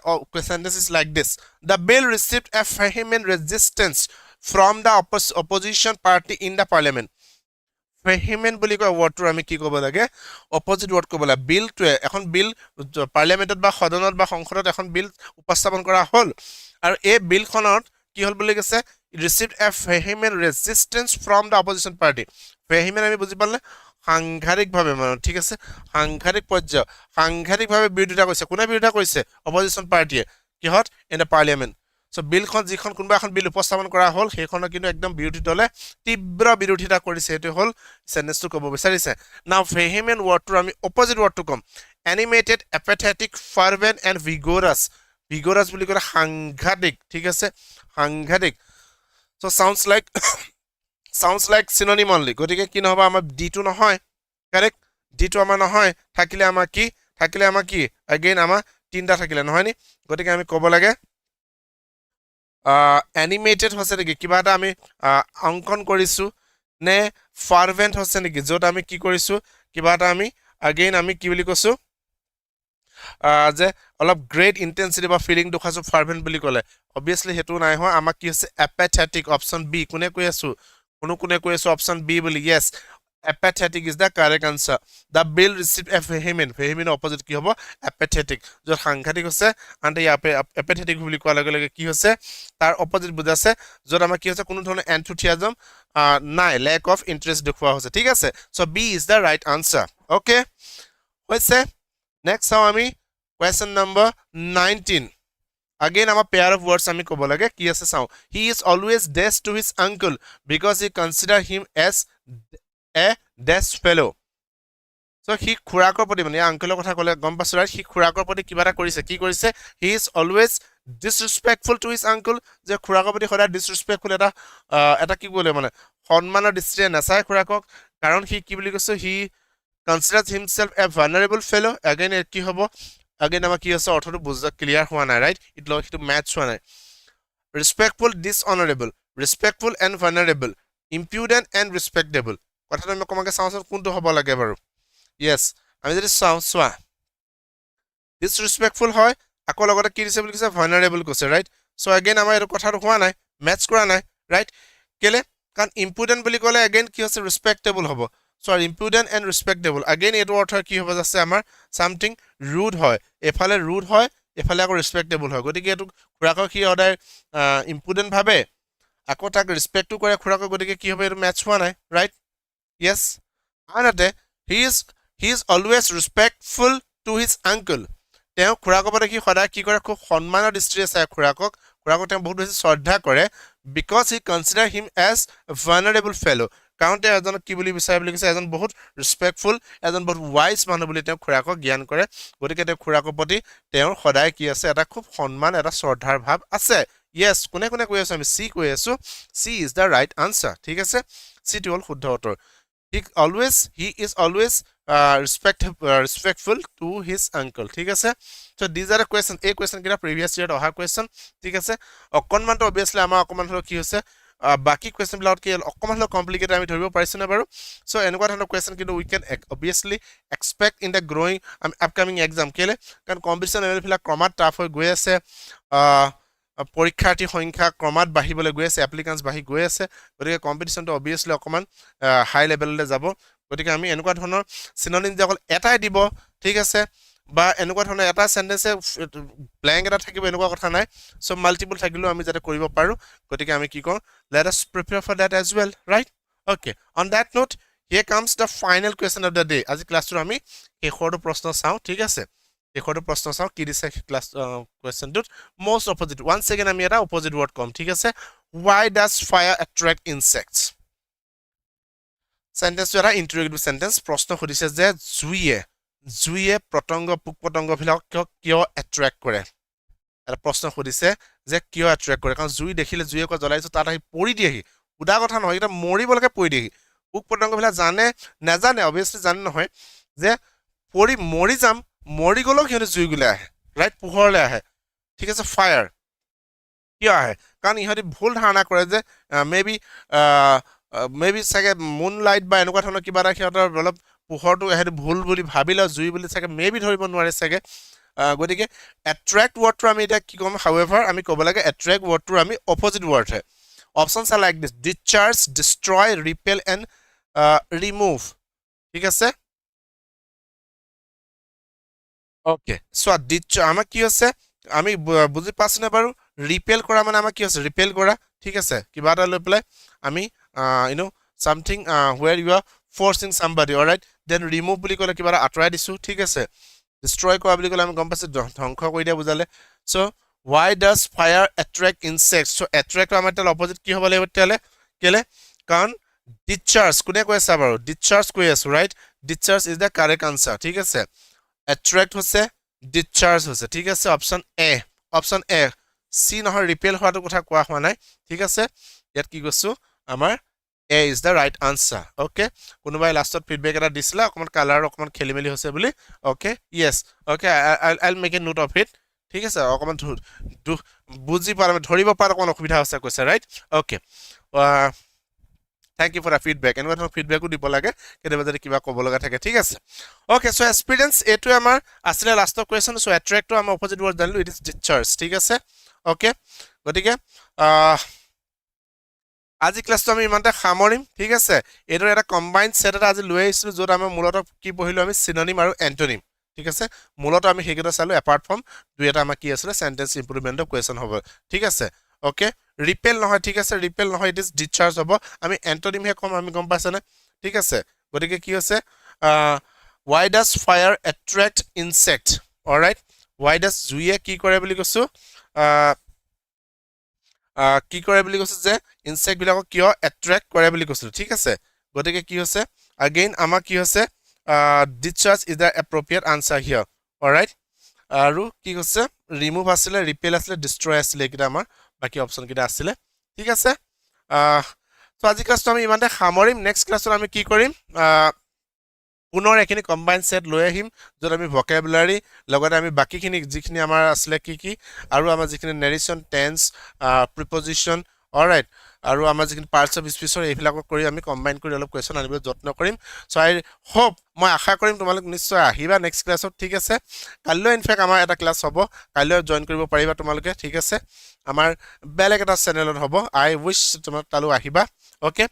sentence is like this the bill received a vehement resistance from the opposition party in the parliament vehement বুলি কয় word to আমি কি ক'ব লাগে opposite word ক'ব লাগে bill to এখন bill parliamentত বা সদনত বা সংসদত এখন bill উপস্থাপন কৰা হ'ল আৰু এই bill খনত কি হ'ল বুলি কৈছে received a vehement resistance from the opposition party vehement আমি বুজি পালে সাংঘাতিক ভাবে মানে ঠিক আছে সাংঘাতিক পৰ্যায় সাংঘাতিক ভাবে বিৰোধিতা কৰিছে কোনে বিৰোধিতা কৰিছে অপজিশন পাৰ্টিয়ে কিহত ইন দ্য পাৰ্লিয়ামেন্ট সো বিলখন যিখন কোনবা এখন বিল উপস্থাপন কৰা হ'ল সেইখনৰ কিন্তু একদম বিৰোধী দলে তীব্ৰ বিৰোধিতা কৰিছে এটো হ'ল সেন্টেন্সটো ক'ব বিচাৰিছে নাও ভেহিমেন্ট ওয়াৰ্ডটো আমি অপজিট ওয়াৰ্ডটো কম এনিমেটেড এপাথেটিক ফাৰ্ভেন্ট এন্ড ভিগোৰাছ বুলি ক'লে সাংঘাতিক ঠিক আছে সাংঘাতিক so sounds like synonym only গটিকে কি নহবা আমাৰ d2 নহয় কাৰেক্ট d2 আমাৰ নহয় থাকিলে আমাৰ কি again আমাৰ তিনটা থাকিলে নহয় নি গটিকে আমি ক'ব লাগে animated হৈছে নেকি কিবা এটা আমি অঙ্কন কৰিছো নে fervent হৈছে নেকি যত আমি কি কৰিছো কিবা এটা আমি again আমি কি বুলি কৈছো যে অলপ গ্ৰেট ইন্টেন্সিটি বা ফিলিং দেখাছো fervent বুলি ক'লে obviously হেতু নাই হয় আমাক কি হৈছে apathetic option b কোনে কৈ আছো কোনে কৈ আছে option B বুলি yes apathetic is the correct answer the bill received a vehement opposite কি হ'ব apathetic যত সাংঘাতিক হৈছে and apathetic বুলি কোৱা লগে লগে কি হৈছে তাৰ opposite বুজাছে যত আমাৰ কি হৈছে কোনো ধৰণৰ enthusiasm নাই lack of interest দেখুৱা হৈছে ঠিক আছে so B is the right answer okay হৈছে next how আমি question number 19 Again, our pair of words ami kobo lage ki ase sao he is always desk to his uncle because he consider him as a desk fellow so he khurakor poti mane uncle kotha kole gom pasu right he khurakor poti kibara korise ki korise he is always disrespectful to his uncle je khurakor poti khoda disrespectful eta ki bole mane honmanor distri na sai khurakok karon he ki boli koise he considers himself a vulnerable fellow again ki hobo Again, our key is author to clear one, right? It looks to match one. Respectful, dishonorable, respectful and vulnerable, impudent and respectable. What are the sounds of Kunto Hobalagabaru? Yes, I mean, there is sound swa. Disrespectful, hoy, a color key is a vulnerable, right? So again, am I a quarter of one, match grana, right? Kele can impudent bulicole again, kiss a respectable hobo. So impudent and respectable again it water ki hoba jase amar something rude hoy efale rude hoy efale ako respectable hoy gotike etu khurako ki order impudent bhabe ako tak respect to kore khurako gotike ki hobe match hua nai right yes anate he is always respectful to his uncle teo khurako pore ki khoda ki kore khub honmanor distri ase khurako teo bahut beshi shraddha kore because he consider him as a vulnerable fellow কাউন্টে এজন কি বুলি বিচাৰে বুলি কৈছে এজন বহুত ৰেসপেক্টফুল এজন বহুত ওয়াইজ মানুহ বুলি তেওঁ খুৰাকক জ্ঞান কৰে গতিকে তেওঁ খুৰাকৰ প্ৰতি তেওঁৰ সদায় কি আছে এটা খুব সন্মান এটা শ্ৰদ্ধাৰ ভাৱ আছে yes কোনে কৈ আছে আমি সি কৈ আছো সি ইজ দা ৰাইট আনসাৰ ঠিক আছে সি টো হল শুদ্ধ উত্তৰ he is always respectful to his uncle ঠিক আছে so these are the question a question কিটা previous year অহা question ঠিক আছে অকনমান তো obviously আমাৰ অকনমান হলো কি হৈছে বাকি question বিলাক কি অকমান হলো কমপ্লিকেটেড আমি ধৰিব পাৰিছো না বাৰু সো এনেকুৱা ধৰণৰ question কিন্তু we can obviously expect in the growing upcoming exam কেলে কাৰণ কম্পিটিশন লেভেল বিলাক ক্ৰমাৎ টাফ হৈ গৈ আছে পৰীক্ষাৰ্থী সংখ্যা ক্ৰমাৎ বাঢ়িবলৈ গৈ আছে এপ্লিকেন্টস বাঢ়ি গৈ আছে গতিকে কম্পিটিশনটো obviously অকমান হাই লেভেললৈ যাব গতিকে আমি এনেকুৱা ধৰণৰ সিনোনিম যে অকল এটাই দিব ঠিক আছে বা এনেকুৱা ধৰণৰ এটা সেন্টেন্সে ব্ল্যাঙ্ক এটা থাকিব এনেকুৱা কথা নাই সো মাল্টিপল থাকিলেও আমি যাতে কৰিব পাৰো গতিকে আমি কি কওঁ let us prepare for that as well right okay on that note here comes the final question of the day আজি ক্লাছটো আমি শেষৰটো প্ৰশ্ন চাও ঠিক আছে শেষৰটো প্ৰশ্ন চাও কি দিছে class কোৱেশ্চনটোত most opposite once again আমি এটা opposite word কম ঠিক আছে why does fire attract insects sentence টো এটা interrogative sentence প্ৰশ্ন সুধিছে যে জুইয়ে জুইয়ে পতংগ পোক পতংগবিলাকক কিয় এট্ৰেক্ট কৰে এটা প্ৰশ্ন সুধিছে যে কিয় এট্ৰেক্ট কৰে কাৰণ জুই দেখিলে জুইয়ে কৈ জ্বলাইছো তাত আহি পৰি দিয়েহি উদা কথা নহয় এটা মৰিবলৈকে পৰি দিয়েহি পোক পতংগবিলাক জানে নাজানে অবভিয়াছলি জানে নহয় যে মৰি যাম মৰি গ'লেও সিহঁতে জুই গলে আহে ৰাইট পোহৰলৈ আহে ঠিক আছে ফায়াৰ কিয় আহে কাৰণ ইহঁতে ভুল ধাৰণা কৰে যে মেবি চাগে মুন লাইট বা এনেকুৱা ধৰণৰ কিবা এটা সিহঁতৰ অলপ পোহৰটো সিহঁতে ভুল বুলি ভাবি লয় জুই বুলি চাগে মেবি ধৰিব নোৱাৰে চাগে গতিকে এট্ৰেক্ট ৱৰ্ডটো আমি এতিয়া কি ক'ম হাউএভাৰ আমি ক'ব লাগে এট্ৰেক্ট ৱৰ্ডটোৰ আমি অপজিট ৱৰ্ড হয় options are like this discharge destroy repel and remove ঠিক আছে ওকে চোৱা আমাৰ কি হৈছে আমি বুজি পাইছোনে বাৰু ৰিপেল কৰা মানে আমাৰ কি হৈছে ৰিপেল কৰা ঠিক আছে কিবা এটা লৈ পেলাই আমি something where you are forcing somebody alright then remove বুলি ক'লে কিবা এটা আঁতৰাই দিছো ঠিক আছে destroy কৰা বুলি ক'লে আমি গম পাইছো ধ্বংস কৰি দিয়া বুজালে so why does fire attract insects so attract আমাৰ তাৰ অপজিট কি হ'ব লাগিব তেতিয়ালে কেলে কাৰণ discharge কোনে কৈ আছে বাৰু discharge কৈ আছো right discharge is the correct answer ঠিক আছে attract হৈছে discharge হৈছে ঠিক আছে অপশ্যন এ সি নহয় ৰিপেল হোৱাটো কথা কোৱা হোৱা নাই ঠিক আছে ইয়াত কি কৈছো আমাৰ A is the right answer okay কোনোবাই লাষ্টত ফিডবেক এটা দিছিলা অকমান কালাৰ অকমান খেলিমেলি হৈছে বুলি okay yes okay I'll make a note of it ঠিক আছে অকমান বুজি পাৰা ধৰিব পাৰা কোন অসুবিধা আছে কৈছে right okay thank you for the feedback এনেকুৱা ধৰণৰ ফিডবেকো দিব লাগে কেতিয়াবা যদি কিবা ক'ব লগা থাকে ঠিক আছে okay so experience এটো আমাৰ আছিল লাষ্ট কোৱেশ্চন so attract টো আমাৰ অপজিট ৱৰ্ড জানিলো it is discharge ঠিক আছে okay গতিকে আজি ক্লাসটো আমি ইমানতে সামৰিম ঠিক আছে এটো এটা কম্বাইন্ড সেট এটা আজি লৈ আহিছিলো যত আমি মূলত কি পঢ়িলো আমি সিনোনিম আৰু এন্টোনিম ঠিক আছে মূলত আমি হেগেটা চালো এপাৰ্ট ফ্ৰম দুই এটা আমাৰ কি আছিল সেন্টেন্স ইমপ্ৰুভমেন্ট অফ কোৱেশ্চন হ'ব ঠিক আছে ওকে ৰিপেল নহয় ঠিক আছে ৰিপেল নহয় ইট ইজ ডিসচাৰ্জ হ'ব আমি এন্টোনিম হে কম আমি গম পাইছানে ঠিক আছে গতিকে কি হৈছে why does fire attract insect alright why does জুইয়ে কি কৰে বুলি কৈছো কি কৰে বুলি কৈছে যে ইনসেক্ট বিলাকক কিয় এট্ৰেক্ট কৰে বুলি কৈছিল ঠিক আছে গতিকে কি হৈছে अगेन আমাৰ কি হৈছে discharge is the appropriate answer here alright আৰু কি কৈছে ৰিমুভ আছিল ৰিপেল আছিল ডিস্ট্ৰয় আছিল কিটা আমাৰ বাকি অপচন কিটা আছিল ঠিক আছে তো আজি ক্লাসটো আমি ইমানতে সামৰিম নেক্সট ক্লাসত আমি কি কৰিম পুনৰ এখিনি কম্বাইন সেট লৈ আহিম যত আমি ভোকাবুলাৰি লগতে আমি বাকিখিনি যিখিনি আমাৰ আসলে কি আৰু আমাৰ যিখিনি নেৰেশন টেন্স প্ৰিপজিশন অলৰাইট আৰু আমাৰ যিখিনি পাৰ্টস অফ স্পীচৰ এইবিলাক কৰি আমি কম্বাইন কৰি অলপ কোৱেশ্চন আনিবলৈ যত্ন কৰিম সো আই হোপ মই আশা কৰিম তোমালোক নিশ্চয় আহিবা নেক্সট ক্লাছত ঠিক আছে কাইলৈ ইনফেক্ট আমাৰ এটা ক্লাস হ'ব কাইলৈ জয়েন কৰিব পাৰিবা তোমালোকে ঠিক আছে আমাৰ বেলেগ এটা চেনেলত হ'ব আই উইশ তোমাক তালো আহিবা ওকে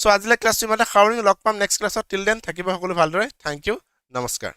সো আজিলে ক্লাসটো মানে খাউৰি লগ পাম নেক্সট ক্লাসত টিল দেন থাকিবা সকলো ভালদৰে থ্যাংক ইউ নমস্কাৰ